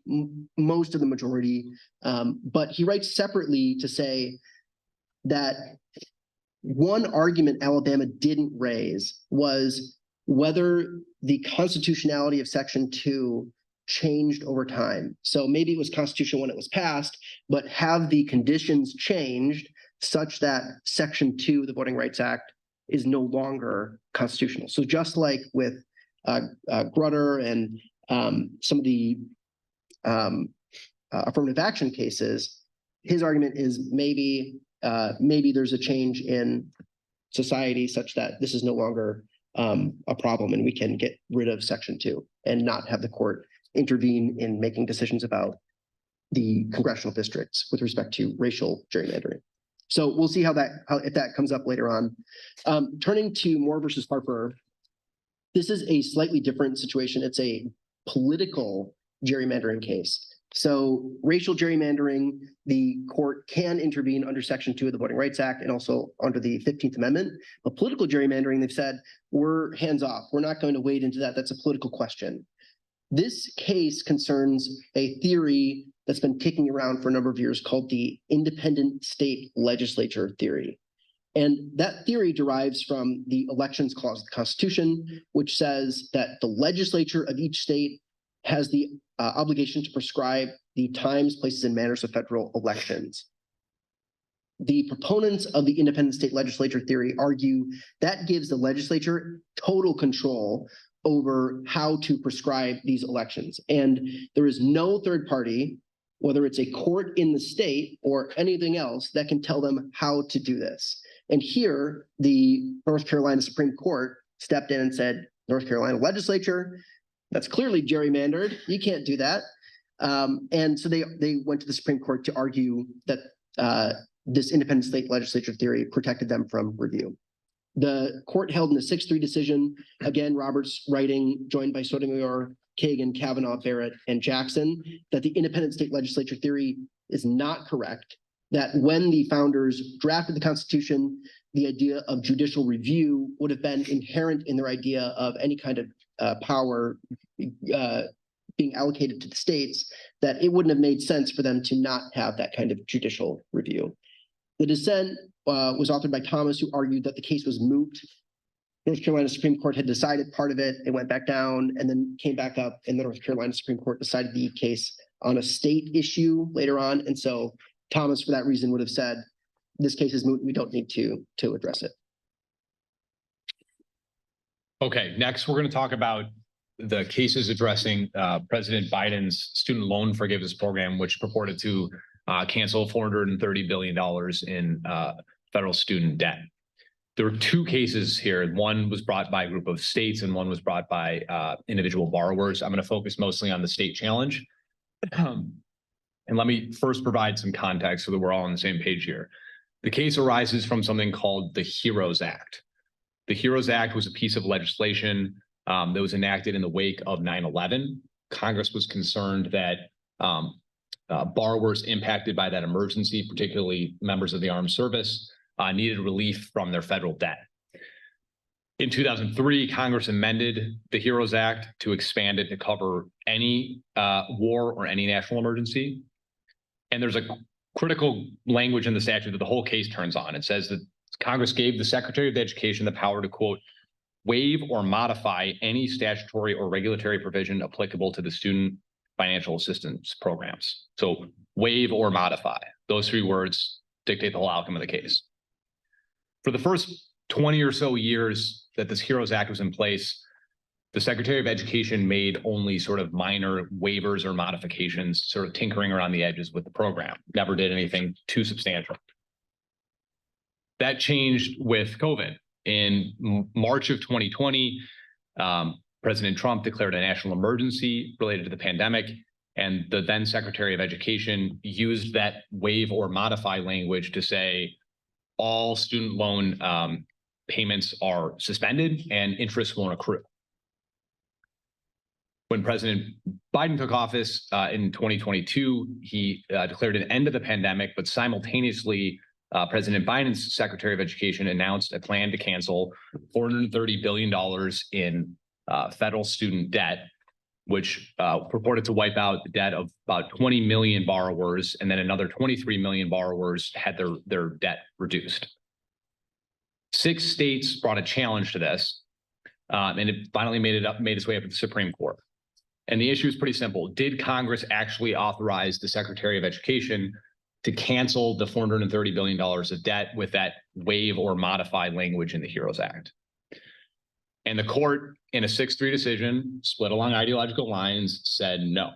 most of the majority, but he writes separately to say that one argument Alabama didn't raise was whether the constitutionality of Section 2 changed over time. So maybe it was constitutional when it was passed, but have the conditions changed such that Section 2 of the Voting Rights Act is no longer constitutional. So just like with Grutter and some of the affirmative action cases, his argument is maybe there's a change in society such that this is no longer a problem and we can get rid of Section 2 and not have the court intervene in making decisions about the congressional districts with respect to racial gerrymandering. So we'll see if that comes up later on. Turning to Moore versus Harper, this is a slightly different situation. It's a political gerrymandering case. So racial gerrymandering, the court can intervene under Section 2 of the Voting Rights Act and also under the 15th Amendment. But political gerrymandering, they've said, we're hands off. We're not going to wade into that. That's a political question. This case concerns a theory that's been kicking around for a number of years called the independent state legislature theory. And that theory derives from the Elections Clause of the Constitution, which says that the legislature of each state has the obligation to prescribe the times, places, and manners of federal elections. The proponents of the independent state legislature theory argue that gives the legislature total control over how to prescribe these elections. And there is no third party, whether it's a court in the state or anything else, that can tell them how to do this. And here, the North Carolina Supreme Court stepped in and said, North Carolina legislature, that's clearly gerrymandered. You can't do that. And so they went to the Supreme Court to argue that this independent state legislature theory protected them from review. The court held in a 6-3 decision, again, Roberts writing, joined by Sotomayor, Kagan, Kavanaugh, Barrett, and Jackson, that the independent state legislature theory is not correct, that when the founders drafted the Constitution, the idea of judicial review would have been inherent in their idea of any kind of power being allocated to the states, that it wouldn't have made sense for them to not have that kind of judicial review. The dissent was authored by Thomas, who argued that the case was moot. North Carolina Supreme Court had decided part of it, it went back down, and then came back up, and the North Carolina Supreme Court decided the case on a state issue later on. And so Thomas, for that reason, would have said, this case is moot, we don't need to address it.
Okay, next we're going to talk about the cases addressing President Biden's student loan forgiveness program, which purported to cancel $430 billion in federal student debt. There were two cases here. One was brought by a group of states and one was brought by individual borrowers. I'm going to focus mostly on the state challenge. And let me first provide some context so that we're all on the same page here. The case arises from something called the HEROES Act. The HEROES Act was a piece of legislation that was enacted in the wake of 9/11. Congress was concerned that borrowers impacted by that emergency, particularly members of the armed service, needed relief from their federal debt. In 2003, Congress amended the HEROES Act to expand it to cover any war or any national emergency. And there's a critical language in the statute that the whole case turns on. It says that Congress gave the Secretary of Education the power to, quote, waive or modify any statutory or regulatory provision applicable to the student financial assistance programs. So waive or modify, those three words dictate the whole outcome of the case. For the first 20 or so years that this HEROES Act was in place, the Secretary of Education made only sort of minor waivers or modifications, sort of tinkering around the edges with the program, never did anything too substantial. That changed with COVID. In March of 2020, President Trump declared a national emergency related to the pandemic, and the then Secretary of Education used that waive or modify language to say all student loan payments are suspended and interest won't accrue. When President Biden took office in 2022, he declared an end to the pandemic, but simultaneously President Biden's Secretary of Education announced a plan to cancel $430 billion in federal student debt, which purported to wipe out the debt of about 20 million borrowers, and then another 23 million borrowers had their debt reduced. 6 states brought a challenge to this, and it finally made its way up to the Supreme Court. And the issue is pretty simple. Did Congress actually authorize the Secretary of Education to cancel the $430 billion of debt with that waive or modify language in the HEROES Act? And the court, in a 6-3 decision, split along ideological lines, said no.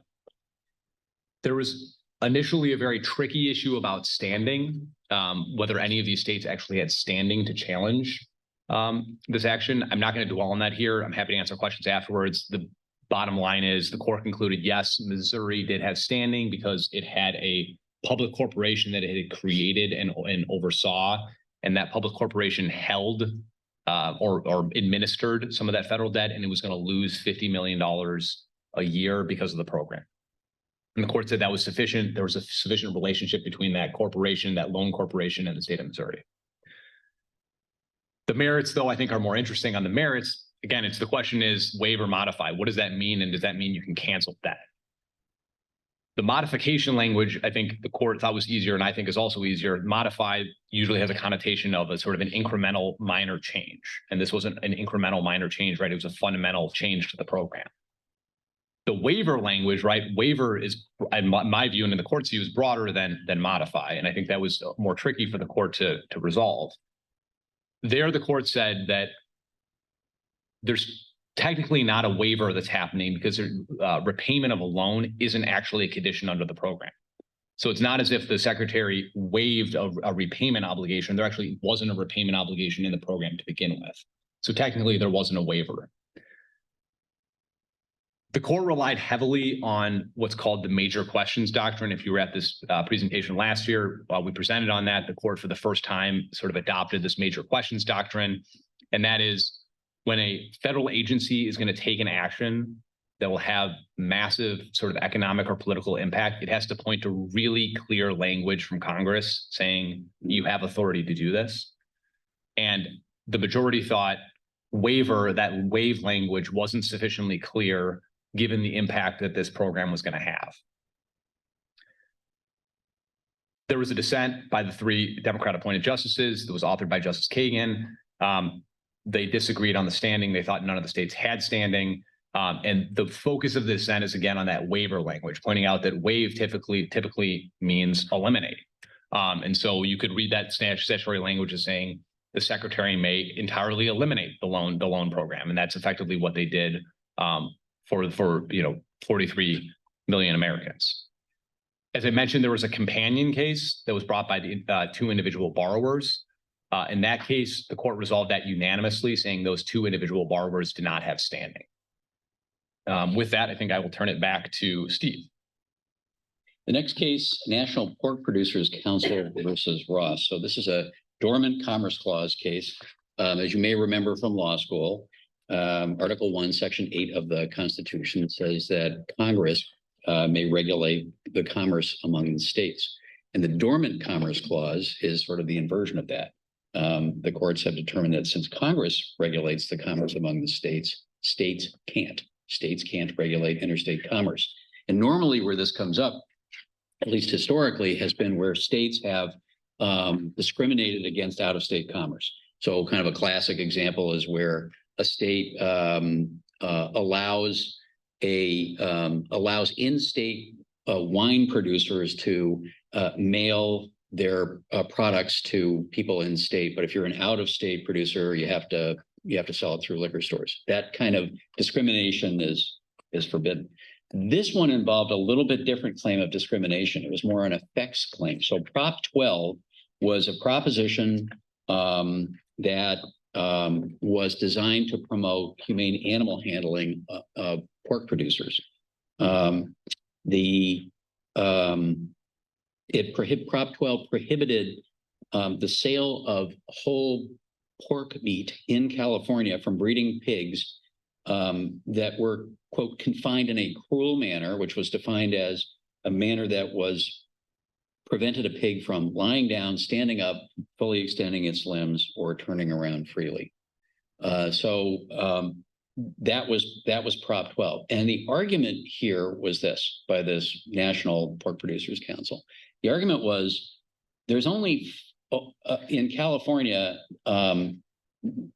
There was initially a very tricky issue about standing, whether any of these states actually had standing to challenge this action. I'm not going to dwell on that here. I'm happy to answer questions afterwards. The bottom line is the court concluded, yes, Missouri did have standing because it had a public corporation that it had created and oversaw, and that public corporation held or administered some of that federal debt, and it was going to lose $50 million a year because of the program. And the court said that was sufficient. There was a sufficient relationship between that corporation, that loan corporation, and the state of Missouri. The merits, though, I think are more interesting. On the merits, again, the question is waive or modify. What does that mean? And does that mean you can cancel debt? The modification language, I think the court thought was easier, and I think is also easier. Modify usually has a connotation of a sort of an incremental minor change. And this wasn't an incremental minor change, right? It was a fundamental change to the program. The waiver language, right? Waiver is, in my view and in the court's view, is broader than modify. And I think that was more tricky for the court to resolve. There, the court said that there's technically not a waiver that's happening because repayment of a loan isn't actually a condition under the program. So it's not as if the secretary waived a repayment obligation. There actually wasn't a repayment obligation in the program to begin with. So technically there wasn't a waiver. The court relied heavily on what's called the major questions doctrine. If you were at this presentation last year, we presented on that. The court for the first time sort of adopted this major questions doctrine. And that is when a federal agency is going to take an action that will have massive sort of economic or political impact, it has to point to really clear language from Congress saying you have authority to do this. And the majority thought that waive language wasn't sufficiently clear given the impact that this program was going to have. There was a dissent by the 3 Democrat-appointed justices that was authored by Justice Kagan. They disagreed on the standing. They thought none of the states had standing. And the focus of the dissent is, again, on that waiver language, pointing out that waive typically means eliminate. And so you could read that statutory language as saying the secretary may entirely eliminate the loan program. And that's effectively what they did for 43 million Americans. As I mentioned, there was a companion case that was brought by the 2 individual borrowers. In that case, the court resolved that unanimously, saying those 2 individual borrowers did not have standing. With that, I think I will turn it back to Steve.
The next case, National Pork Producers Council versus Ross. So this is a dormant Commerce Clause case. As you may remember from law school, Article 1, Section 8 of the Constitution says that Congress may regulate the commerce among the states. And the dormant Commerce Clause is sort of the inversion of that. The courts have determined that since Congress regulates the commerce among the states, states can't regulate interstate commerce. And normally where this comes up, at least historically, has been where states have discriminated against out-of-state commerce. So kind of a classic example is where a state allows in-state wine producers to mail their products to people in state, but if you're an out-of-state producer, you have to sell it through liquor stores. That kind of discrimination is forbidden. This one involved a little bit different claim of discrimination. It was more an effects claim. So Prop 12 was a proposition that was designed to promote humane animal handling of pork producers. Prop 12 prohibited the sale of whole pork meat in California from breeding pigs that were, quote, confined in a cruel manner, which was defined as a manner that was prevented a pig from lying down, standing up, fully extending its limbs, or turning around freely. That was Prop 12. And the argument here was this by this National Pork Producers Council. The argument was there's only in California,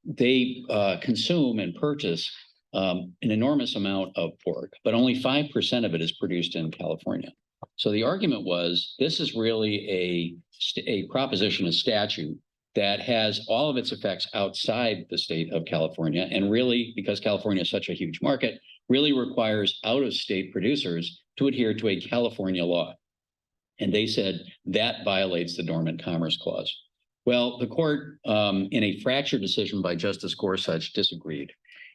they consume and purchase an enormous amount of pork, but only 5% of it is produced in California. So the argument was this is really a proposition, a statute that has all of its effects outside the state of California, and really, because California is such a huge market, really requires out-of-state producers to adhere to a California law. And they said that violates the Dormant Commerce Clause. Well, the court, in a fractured decision by Justice Gorsuch, disagreed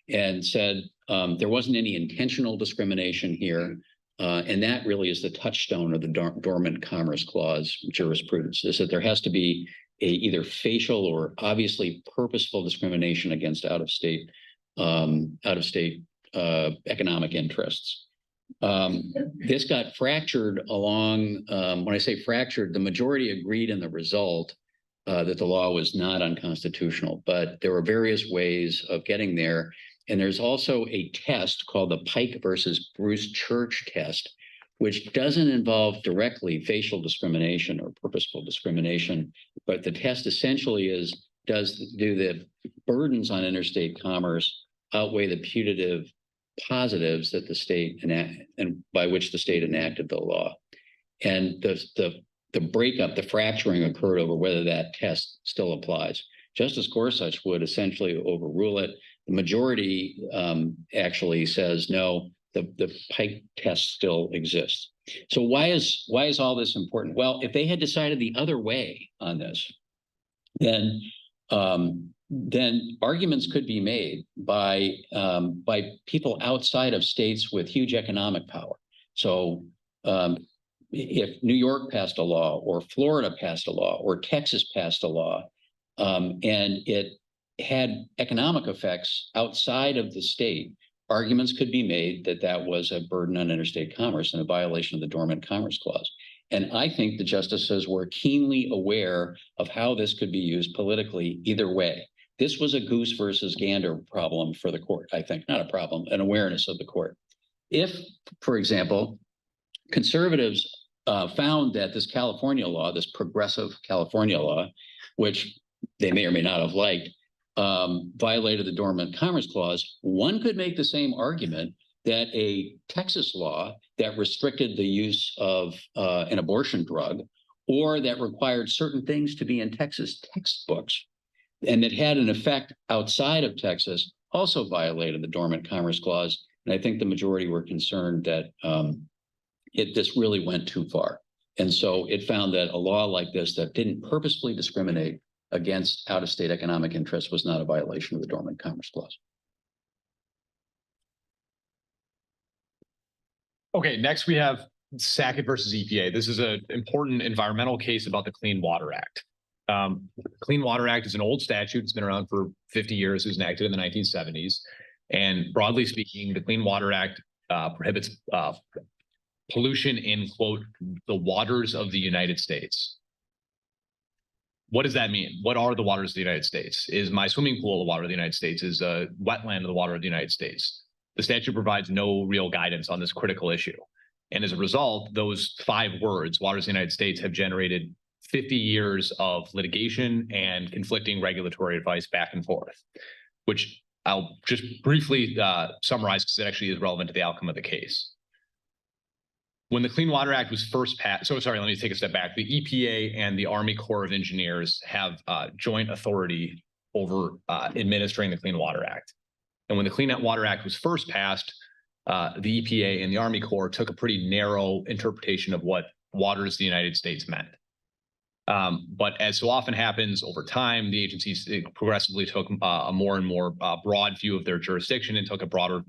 and said there wasn't any intentional discrimination here. And that really is the touchstone of the Dormant Commerce Clause jurisprudence, is that there has to be either facial or obviously purposeful discrimination against out-of-state economic interests. This got fractured along, when I say fractured, the majority agreed in the result that the law was not unconstitutional, but there were various ways of getting there. And there's also a test called the Pike versus Bruce Church test, which doesn't involve directly facial discrimination or purposeful discrimination, but the test essentially is, do the burdens on interstate commerce outweigh the putative positives that the state and by which the state enacted the law? And the breakup, the fracturing occurred over whether that test still applies. Justice Gorsuch would essentially overrule it. The majority actually says no, the Pike test still exists. So why is all this important? Well, if they had decided the other way on this, then arguments could be made by people outside of states with huge economic power. So if New York passed a law, or Florida passed a law, or Texas passed a law, and it had economic effects outside of the state, arguments could be made that that was a burden on interstate commerce and a violation of the Dormant Commerce Clause. And I think the justices were keenly aware of how this could be used politically either way. This was a goose versus gander problem for the court, I think, not a problem, an awareness of the court. If, for example, conservatives found that this California law, this progressive California law, which they may or may not have liked, violated the Dormant Commerce Clause, one could make the same argument that a Texas law that restricted the use of an abortion drug, or that required certain things to be in Texas textbooks, and that had an effect outside of Texas, also violated the Dormant Commerce Clause. And I think the majority were concerned that this really went too far. And so it found that a law like this that didn't purposefully discriminate against out-of-state economic interests was not a violation of the Dormant Commerce Clause.
Okay, next we have Sackett versus EPA. This is an important environmental case about the Clean Water Act. Clean Water Act is an old statute. It's been around for 50 years. It was enacted in the 1970s. And broadly speaking, the Clean Water Act prohibits pollution in, quote, the waters of the United States. What does that mean? What are the waters of the United States? Is my swimming pool the water of the United States? Is a wetland of the water of the United States? The statute provides no real guidance on this critical issue. And as a result, those 5 words, waters of the United States, have generated 50 years of litigation and conflicting regulatory advice back and forth, which I'll just briefly summarize because it actually is relevant to the outcome of the case. When the Clean Water Act was first passed, let me take a step back. The EPA and the Army Corps of Engineers have joint authority over administering the Clean Water Act. And when the Clean Water Act was first passed, the EPA and the Army Corps took a pretty narrow interpretation of what waters of the United States meant. But as so often happens over time, the agencies progressively took a more and more broad view of their jurisdiction and took a broader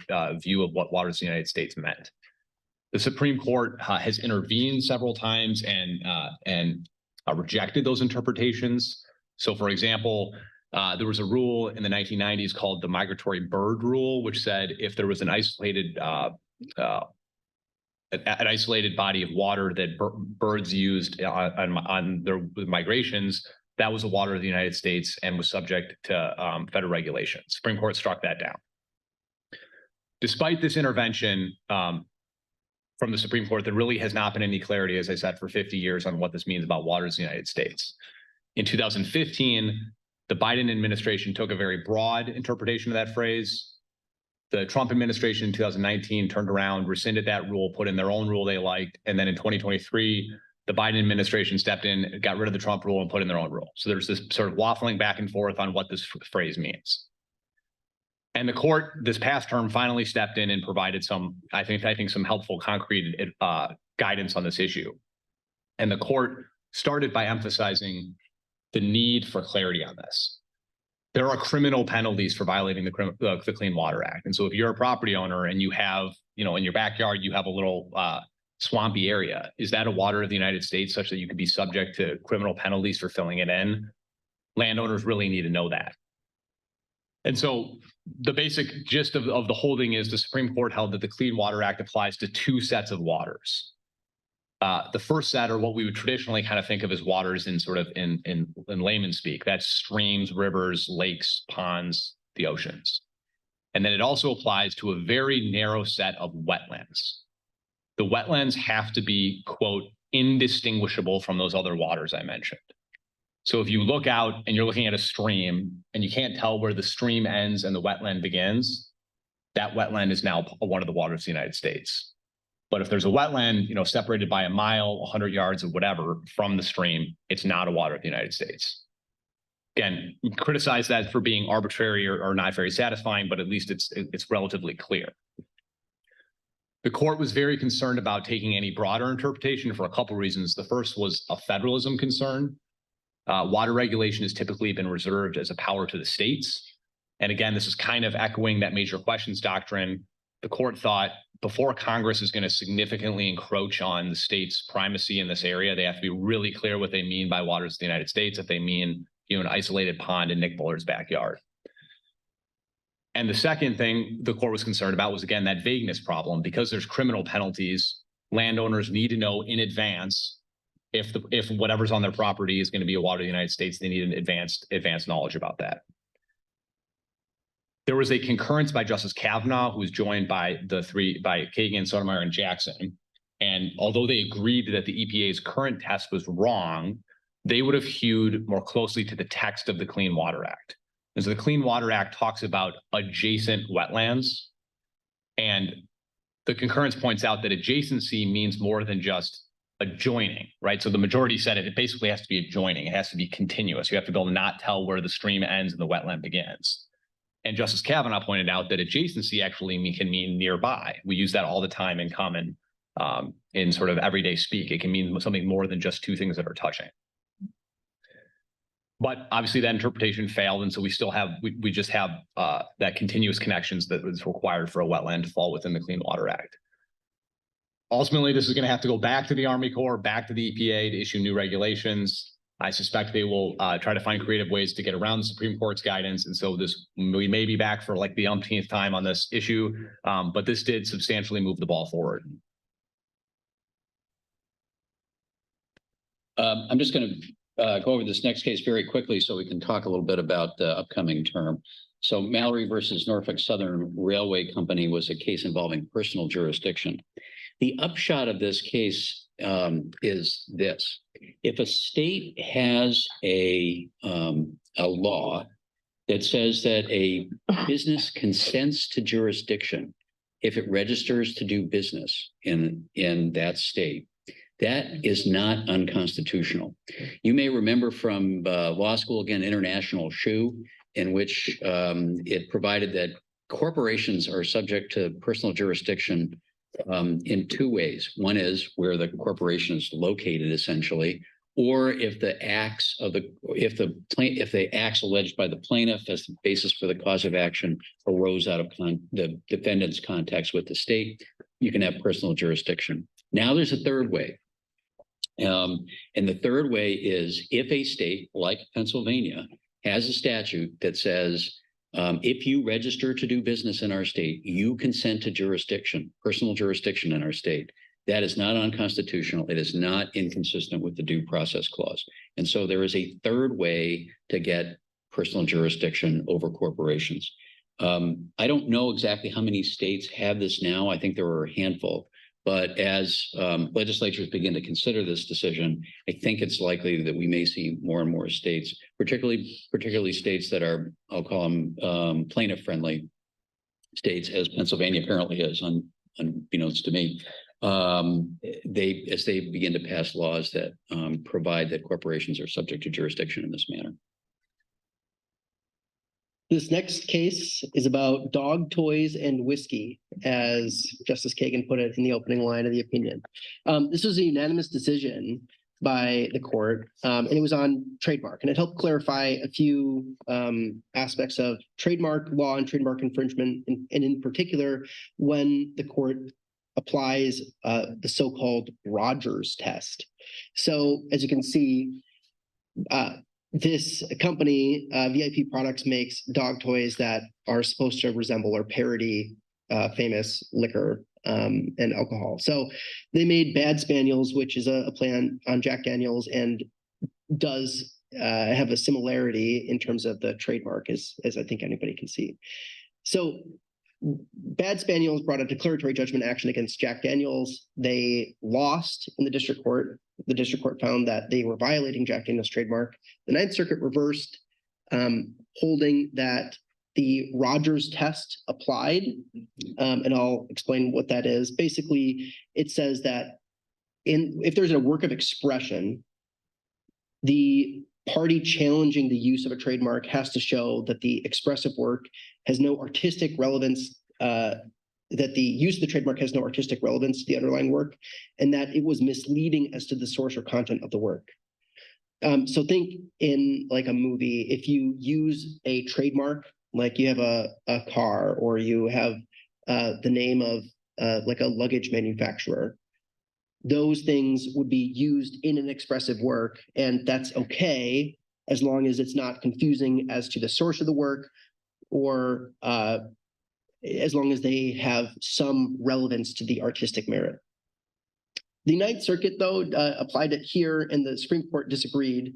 view of what waters of the United States meant. The Supreme Court has intervened several times and rejected those interpretations. So, for example, there was a rule in the 1990s called the Migratory Bird Rule, which said if there was an isolated an isolated body of water that birds used on their migrations. That was the water of the United States and was subject to federal regulation. Supreme Court struck that down. Despite this intervention from the Supreme Court, there really has not been any clarity, as I said, for 50 years on what this means about waters in the United States. In 2015, the Biden administration took a very broad interpretation of that phrase. The Trump administration in 2019 turned around, rescinded that rule, put in their own rule they liked. And then in 2023, the Biden administration stepped in, got rid of the Trump rule and put in their own rule. So there's this sort of waffling back and forth on what this phrase means. And the court this past term finally stepped in and provided some, I think some helpful concrete guidance on this issue. And the court started by emphasizing the need for clarity on this. There are criminal penalties for violating the Clean Water Act. And so if you're a property owner and you have, in your backyard, you have a little swampy area, is that a water of the United States such that you could be subject to criminal penalties for filling it in? Landowners really need to know that. And so the basic gist of the holding is the Supreme Court held that the Clean Water Act applies to two sets of waters. The first set are what we would traditionally kind of think of as waters in sort of in layman's speak. That's streams, rivers, lakes, ponds, the oceans. And then it also applies to a very narrow set of wetlands. The wetlands have to be, quote, indistinguishable from those other waters I mentioned. So if you look out and you're looking at a stream and you can't tell where the stream ends and the wetland begins, that wetland is now one of the waters of the United States. But if there's a wetland, separated by a mile, 100 yards or whatever from the stream, it's not a water of the United States. Again, we criticize that for being arbitrary or not very satisfying, but at least it's relatively clear. The court was very concerned about taking any broader interpretation for a couple reasons. The first was a federalism concern. Water regulation has typically been reserved as a power to the states. And again, this is kind of echoing that major questions doctrine. The court thought before Congress is going to significantly encroach on the state's primacy in this area, they have to be really clear what they mean by waters of the United States, if they mean an isolated pond in Nick Bullard's backyard. And the second thing the court was concerned about was, again, that vagueness problem. Because there's criminal penalties, landowners need to know in advance if whatever's on their property is going to be a water of the United States. They need an advanced knowledge about that. There was a concurrence by Justice Kavanaugh, who was joined by by Kagan, Sotomayor, and Jackson. And although they agreed that the EPA's current test was wrong, they would have hewed more closely to the text of the Clean Water Act. And so the Clean Water Act talks about adjacent wetlands. And the concurrence points out that adjacency means more than just adjoining, right? So the majority said it basically has to be adjoining. It has to be continuous. You have to be able to not tell where the stream ends and the wetland begins. And Justice Kavanaugh pointed out that adjacency actually can mean nearby. We use that all the time in common, in sort of everyday speak. It can mean something more than just two things that are touching. But obviously that interpretation failed. And so we still have, we just have that continuous connections that was required for a wetland to fall within the Clean Water Act. Ultimately, this is going to have to go back to the Army Corps, back to the EPA to issue new regulations. I suspect they will try to find creative ways to get around the Supreme Court's guidance. And so we may be back for like the umpteenth time on this issue, but this did substantially move the ball forward.
I'm just going to go over this next case very quickly so we can talk a little bit about the upcoming term. So Mallory versus Norfolk Southern Railway Company was a case involving personal jurisdiction. The upshot of this case is this. If a state has a law that says that a business consents to jurisdiction if it registers to do business in that state, that is not unconstitutional. You may remember from law school, again, International Shoe, in which it provided that corporations are subject to personal jurisdiction in two ways. One is where the corporation is located, essentially, or if the acts alleged by the plaintiff as the basis for the cause of action arose out of the defendant's contacts with the state, you can have personal jurisdiction. Now there's a third way. And the third way is if a state like Pennsylvania has a statute that says if you register to do business in our state, you consent to jurisdiction, personal jurisdiction in our state. That is not unconstitutional. It is not inconsistent with the due process clause. And so there is a third way to get personal jurisdiction over corporations. I don't know exactly how many states have this now. I think there are a handful. But as legislatures begin to consider this decision, I think it's likely that we may see more and more states, particularly states that are, I'll call them plaintiff-friendly states, as Pennsylvania apparently is, unbeknownst to me. As they begin to pass laws that provide that corporations are subject to jurisdiction in this manner.
This next case is about dog toys and whiskey, as Justice Kagan put it in the opening line of the opinion. This was a unanimous decision by the court, and it was on trademark, and it helped clarify a few aspects of trademark law and trademark infringement, and in particular, when the court applies the so-called Rogers test. So as you can see, this company, VIP Products, makes dog toys that are supposed to resemble or parody famous liquor and alcohol. So they made Bad Spaniels, which is a play on Jack Daniels, and does have a similarity in terms of the trademark, as I think anybody can see. So Bad Spaniels brought a declaratory judgment action against Jack Daniels. They lost in the district court. The district court found that they were violating Jack Daniels' trademark. The Ninth Circuit reversed, holding that the Rogers test applied, and I'll explain what that is. Basically, it says that if there's a work of expression, the party challenging the use of a trademark has to show that the expressive work has no artistic relevance, that the use of the trademark has no artistic relevance to the underlying work, and that it was misleading as to the source or content of the work. So think in like a movie, if you use a trademark, like you have a car, or you have the name of like a luggage manufacturer, those things would be used in an expressive work, and that's okay as long as it's not confusing as to the source of the work, or as long as they have some relevance to the artistic merit. The Ninth Circuit, though, applied it here, and the Supreme Court disagreed,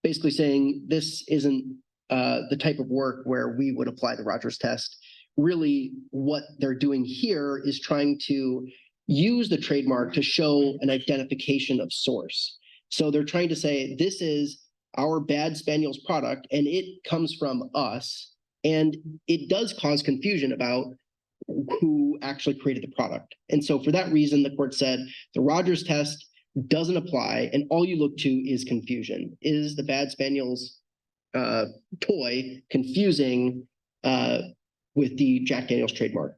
basically saying this isn't the type of work where we would apply the Rogers test. Really, what they're doing here is trying to use the trademark to show an identification of source. So they're trying to say, this is our Bad Spaniels product, and it comes from us, and it does cause confusion about who actually created the product. And so for that reason, the court said the Rogers test doesn't apply, and all you look to is confusion. Is the Bad Spaniels toy confusing with the Jack Daniels trademark?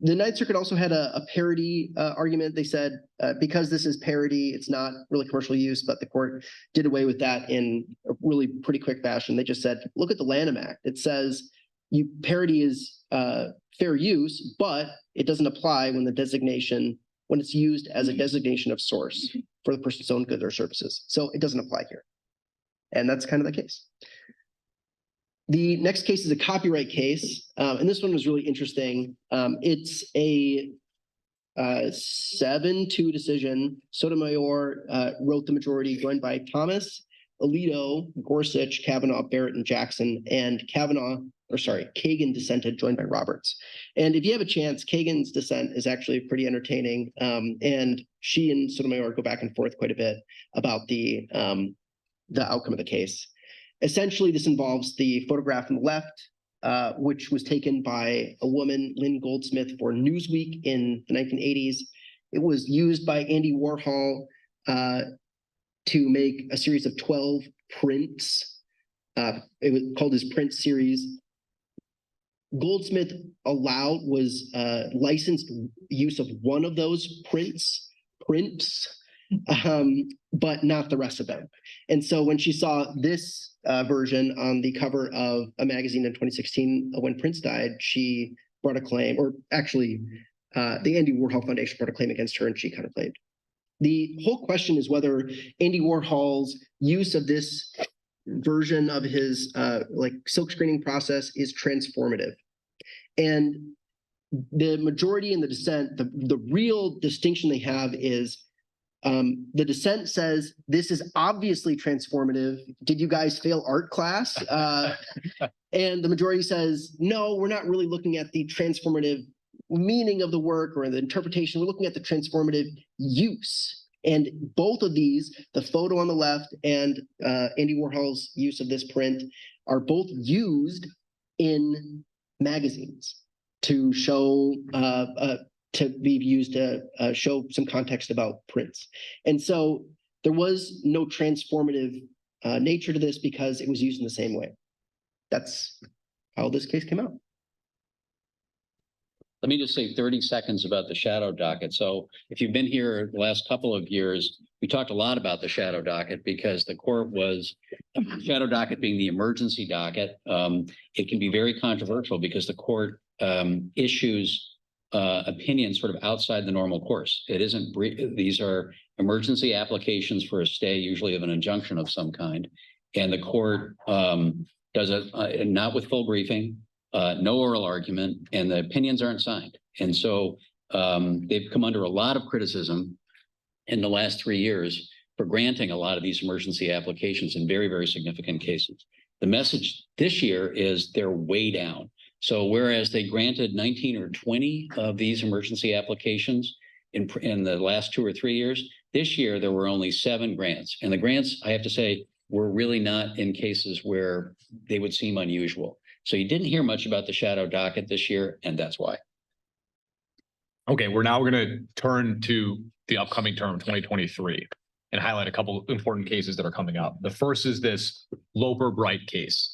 The Ninth Circuit also had a parody argument. They said, because this is parody, it's not really commercial use, but the court did away with that in a really pretty quick fashion. They just said, look at the Lanham Act. It says parody is fair use, but it doesn't apply when when it's used as a designation of source for the person's own goods or services. So it doesn't apply here. And that's kind of the case. The next case is a copyright case, and this one was really interesting. It's a 7-2 decision. Sotomayor wrote the majority, joined by Thomas, Alito, Gorsuch, Kavanaugh, Barrett, and Jackson, and Kagan dissented, joined by Roberts. And if you have a chance, Kagan's dissent is actually pretty entertaining, and she and Sotomayor go back and forth quite a bit about the outcome of the case. Essentially, this involves the photograph on the left, which was taken by a woman, Lynn Goldsmith, for Newsweek in the 1980s. It was used by Andy Warhol to make a series of 12 prints. It was called his print series. Goldsmith was licensed use of one of those prints, but not the rest of them. And so when she saw this version on the cover of a magazine in 2016, when Prince died, she brought a claim, or actually the Andy Warhol Foundation brought a claim against her, and she kind of claimed. The whole question is whether Andy Warhol's use of this version of his silk screening process is transformative. And the majority and the dissent, the real distinction they have is the dissent says this is obviously transformative. Did you guys fail art class? And the majority says, no, we're not really looking at the transformative meaning of the work or the interpretation. We're looking at the transformative use. And both of these, the photo on the left and Andy Warhol's use of this print, are both used in magazines to show to be used to show some context about prints. And so there was no transformative nature to this because it was used in the same way. That's how this case came out.
Let me just say 30 seconds about the shadow docket. So if you've been here the last couple of years, we talked a lot about the shadow docket because the court was, shadow docket being the emergency docket. It can be very controversial because the court issues opinions sort of outside the normal course. It isn't, these are emergency applications for a stay, usually of an injunction of some kind. And the court does it not with full briefing, no oral argument, and the opinions aren't signed. And so they've come under a lot of criticism in the last 3 years for granting a lot of these emergency applications in very, very significant cases. The message this year is they're way down. So whereas they granted 19 or 20 of these emergency applications in the last 2 or 3 years, this year there were only 7 grants. And the grants, I have to say, were really not in cases where they would seem unusual. So you didn't hear much about the shadow docket this year, and that's why.
Okay, we're now going to turn to the upcoming term 2023 and highlight a couple of important cases that are coming up. The first is this Loper-Bright case.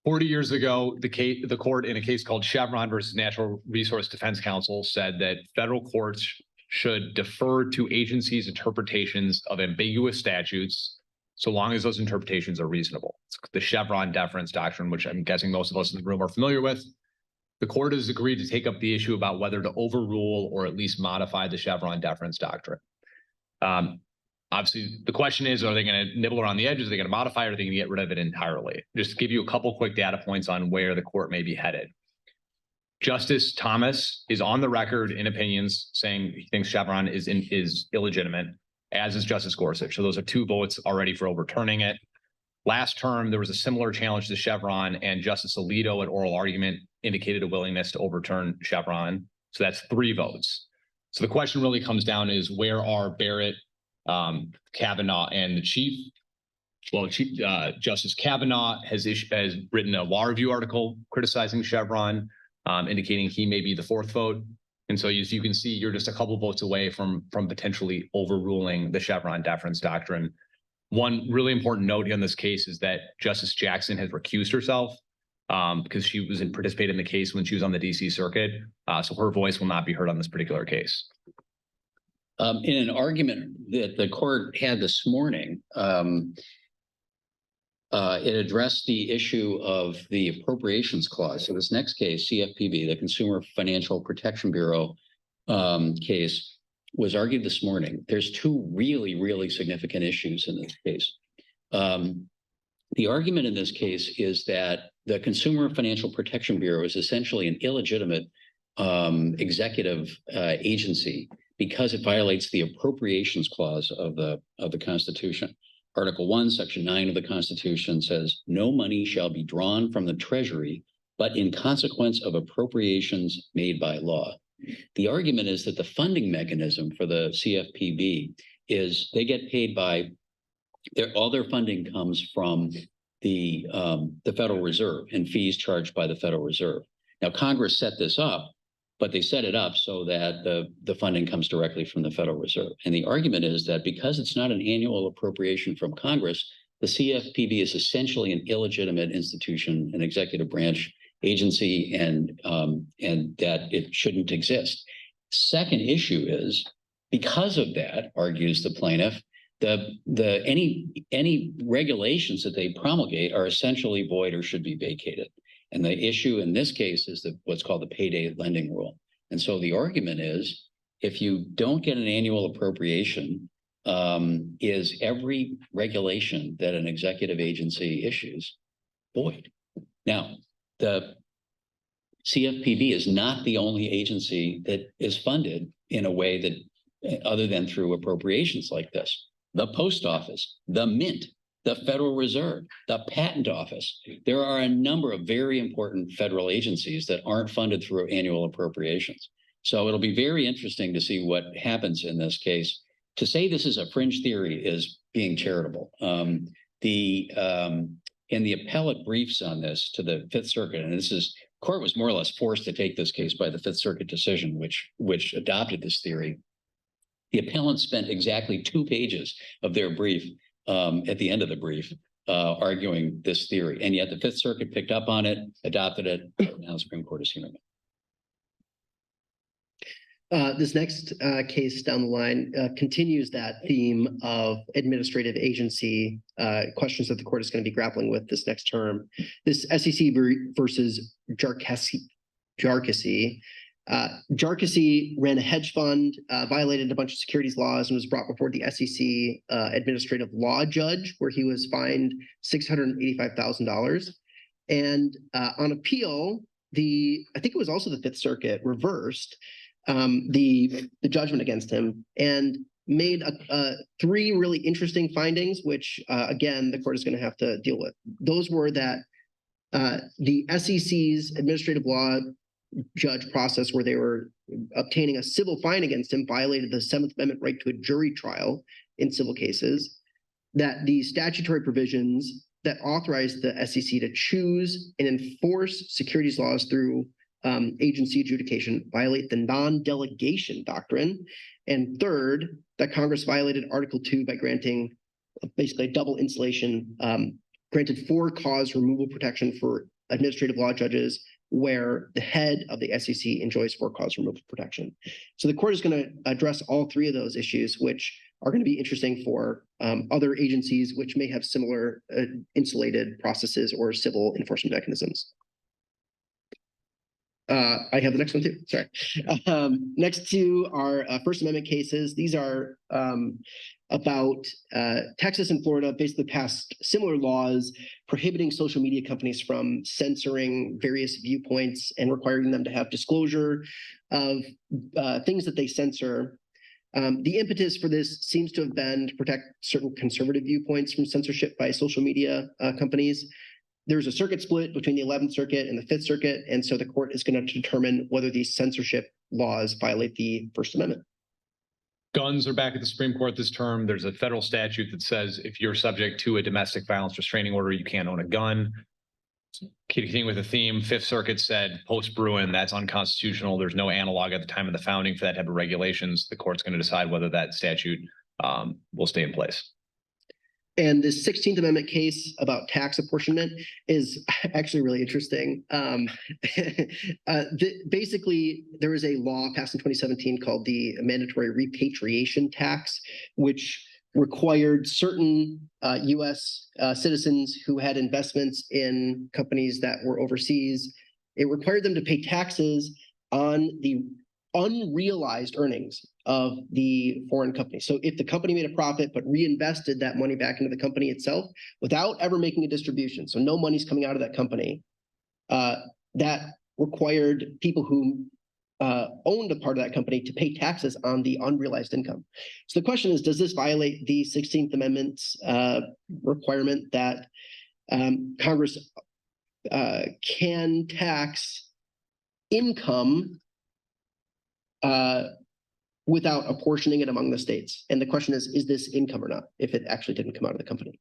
40 years ago, the court in a case called Chevron versus Natural Resource Defense Council said that federal courts should defer to agencies' interpretations of ambiguous statutes so long as those interpretations are reasonable. It's the Chevron deference doctrine, which I'm guessing most of us in the room are familiar with. The court has agreed to take up the issue about whether to overrule or at least modify the Chevron deference doctrine. Obviously, the question is, are they going to nibble around the edges? Are they going to modify it? Or are they going to get rid of it entirely? Just to give you a couple quick data points on where the court may be headed. Justice Thomas is on the record in opinions saying he thinks Chevron is illegitimate, as is Justice Gorsuch. So those are 2 votes already for overturning it. Last term, there was a similar challenge to Chevron, and Justice Alito at oral argument indicated a willingness to overturn Chevron. So that's 3 votes. So the question really comes down is, where are Barrett, Kavanaugh, and the Chief? Well, Justice Kavanaugh has written a law review article criticizing Chevron, indicating he may be the 4th vote. And so as you can see, you're just a couple votes away from potentially overruling the Chevron deference doctrine. One really important note on this case is that Justice Jackson has recused herself because she was participated in the case when she was on the DC circuit. So her voice will not be heard on this particular case.
In an argument that the court had this morning, it addressed the issue of the appropriations clause. So this next case, CFPB, the Consumer Financial Protection Bureau case, was argued this morning. There's 2 really, really significant issues in this case. The argument in this case is that the Consumer Financial Protection Bureau is essentially an illegitimate executive agency because it violates the appropriations clause of the Constitution. Article 1, Section 9 of the Constitution says, no money shall be drawn from the Treasury, but in consequence of appropriations made by law. The argument is that the funding mechanism for the CFPB is they get paid by, all their funding comes from the Federal Reserve and fees charged by the Federal Reserve. Now, Congress set this up, but they set it up so that the funding comes directly from the Federal Reserve. And the argument is that because it's not an annual appropriation from Congress, the CFPB is essentially an illegitimate institution, an executive branch agency, and that it shouldn't exist. Second issue is, because of that, argues the plaintiff, any regulations that they promulgate are essentially void or should be vacated. And the issue in this case is what's called the payday lending rule. And so the argument is, if you don't get an annual appropriation, is every regulation that an executive agency issues void? Now, CFPB is not the only agency that is funded in a way that, other than through appropriations like this. The Post Office, the Mint, the Federal Reserve, the Patent Office. There are a number of very important federal agencies that aren't funded through annual appropriations. So it'll be very interesting to see what happens in this case. To say this is a fringe theory is being charitable. In the appellate briefs on this to the Fifth Circuit, and this is, court was more or less forced to take this case by the Fifth Circuit decision, which adopted this theory. The appellant spent exactly 2 pages of their brief at the end of the brief arguing this theory, and yet the Fifth Circuit picked up on it, adopted it. Now the Supreme Court is hearing it.
This next case down the line continues that theme of administrative agency questions that the court is going to be grappling with this next term. This SEC versus Jarkesy. Jarkesy ran a hedge fund, violated a bunch of securities laws, and was brought before the SEC administrative law judge, where he was fined $685,000. And on appeal, I think it was also the Fifth Circuit reversed the judgment against him and made 3 really interesting findings, which again, the court is going to have to deal with. Those were that the SEC's administrative law judge process, where they were obtaining a civil fine against him, violated the 7th Amendment right to a jury trial in civil cases, that the statutory provisions that authorize the SEC to choose and enforce securities laws through agency adjudication violate the non-delegation doctrine. And third, that Congress violated Article 2 by granting basically a double insulation, granted for-cause removal protection for administrative law judges, where the head of the SEC enjoys for-cause removal protection. So the court is going to address all 3 of those issues, which are going to be interesting for other agencies which may have similar insulated processes or civil enforcement mechanisms. I have the next one too, sorry. Next 2 are First Amendment cases. These are about Texas and Florida basically passed similar laws prohibiting social media companies from censoring various viewpoints and requiring them to have disclosure of things that they censor. The impetus for this seems to have been to protect certain conservative viewpoints from censorship by social media companies. There's a circuit split between the 11th Circuit and the 5th Circuit, and so the court is going to determine whether these censorship laws violate the First Amendment.
Guns are back at the Supreme Court this term. There's a federal statute that says if you're subject to a domestic violence restraining order, you can't own a gun. Continuing with the theme, Fifth Circuit said post-Bruin, that's unconstitutional. There's no analog at the time of the founding for that type of regulations. The court's going to decide whether that statute will stay in place.
And this 16th Amendment case about tax apportionment is actually really interesting. Basically, there was a law passed in 2017 called the Mandatory Repatriation Tax, which required certain U.S. citizens who had investments in companies that were overseas, it required them to pay taxes on the unrealized earnings of the foreign company. So if the company made a profit but reinvested that money back into the company itself without ever making a distribution, so no money's coming out of that company, that required people who owned a part of that company to pay taxes on the unrealized income. So the question is, does this violate the 16th Amendment's requirement that Congress can tax income without apportioning it among the states? And the question is this income or not, if it actually didn't come out of the company?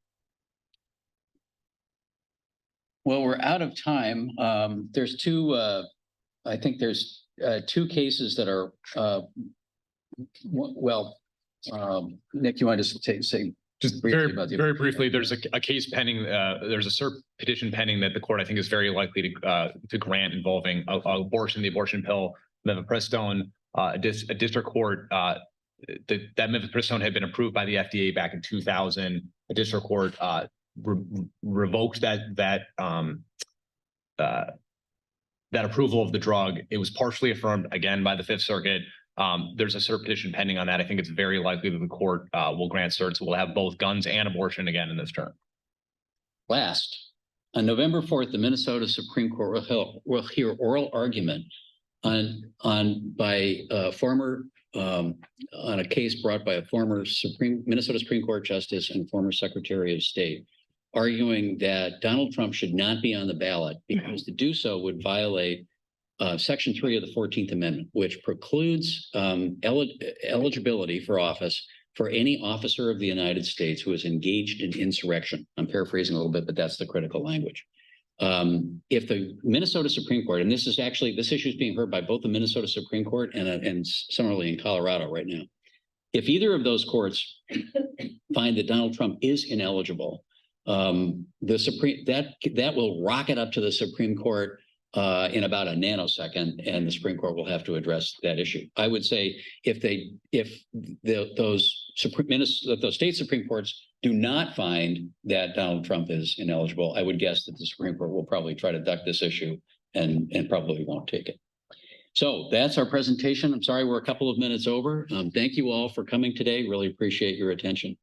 Well, we're out of time. There's 2, I think there's 2 cases that are, Nick, you want to just say
just very briefly, there's a case pending. There's a cert petition pending that the court, I think, is very likely to grant involving abortion, the abortion pill, mifepristone. A district court, that mifepristone had been approved by the FDA back in 2000. A district court revoked that approval of the drug. It was partially affirmed again by the Fifth Circuit. There's a cert petition pending on that. I think it's very likely that the court will grant certs. We'll have both guns and abortion again in this term.
Last, On November 4th, the Minnesota Supreme Court will hear oral argument on a case brought by a former Minnesota Supreme Court Justice and former Secretary of State, arguing that Donald Trump should not be on the ballot because to do so would violate Section 3 of the 14th Amendment, which precludes eligibility for office for any officer of the United States who is engaged in insurrection. I'm paraphrasing a little bit, but that's the critical language. If the Minnesota Supreme Court, and this issue is being heard by both the Minnesota Supreme Court and similarly in Colorado right now. If either of those courts find that Donald Trump is ineligible, that will rocket up to the Supreme Court in about a nanosecond, and the Supreme Court will have to address that issue. I would say if those state Supreme Courts do not find that Donald Trump is ineligible, I would guess that the Supreme Court will probably try to duck this issue and probably won't take it. So that's our presentation. I'm sorry we're a couple of minutes over. Thank you all for coming today. Really appreciate your attention.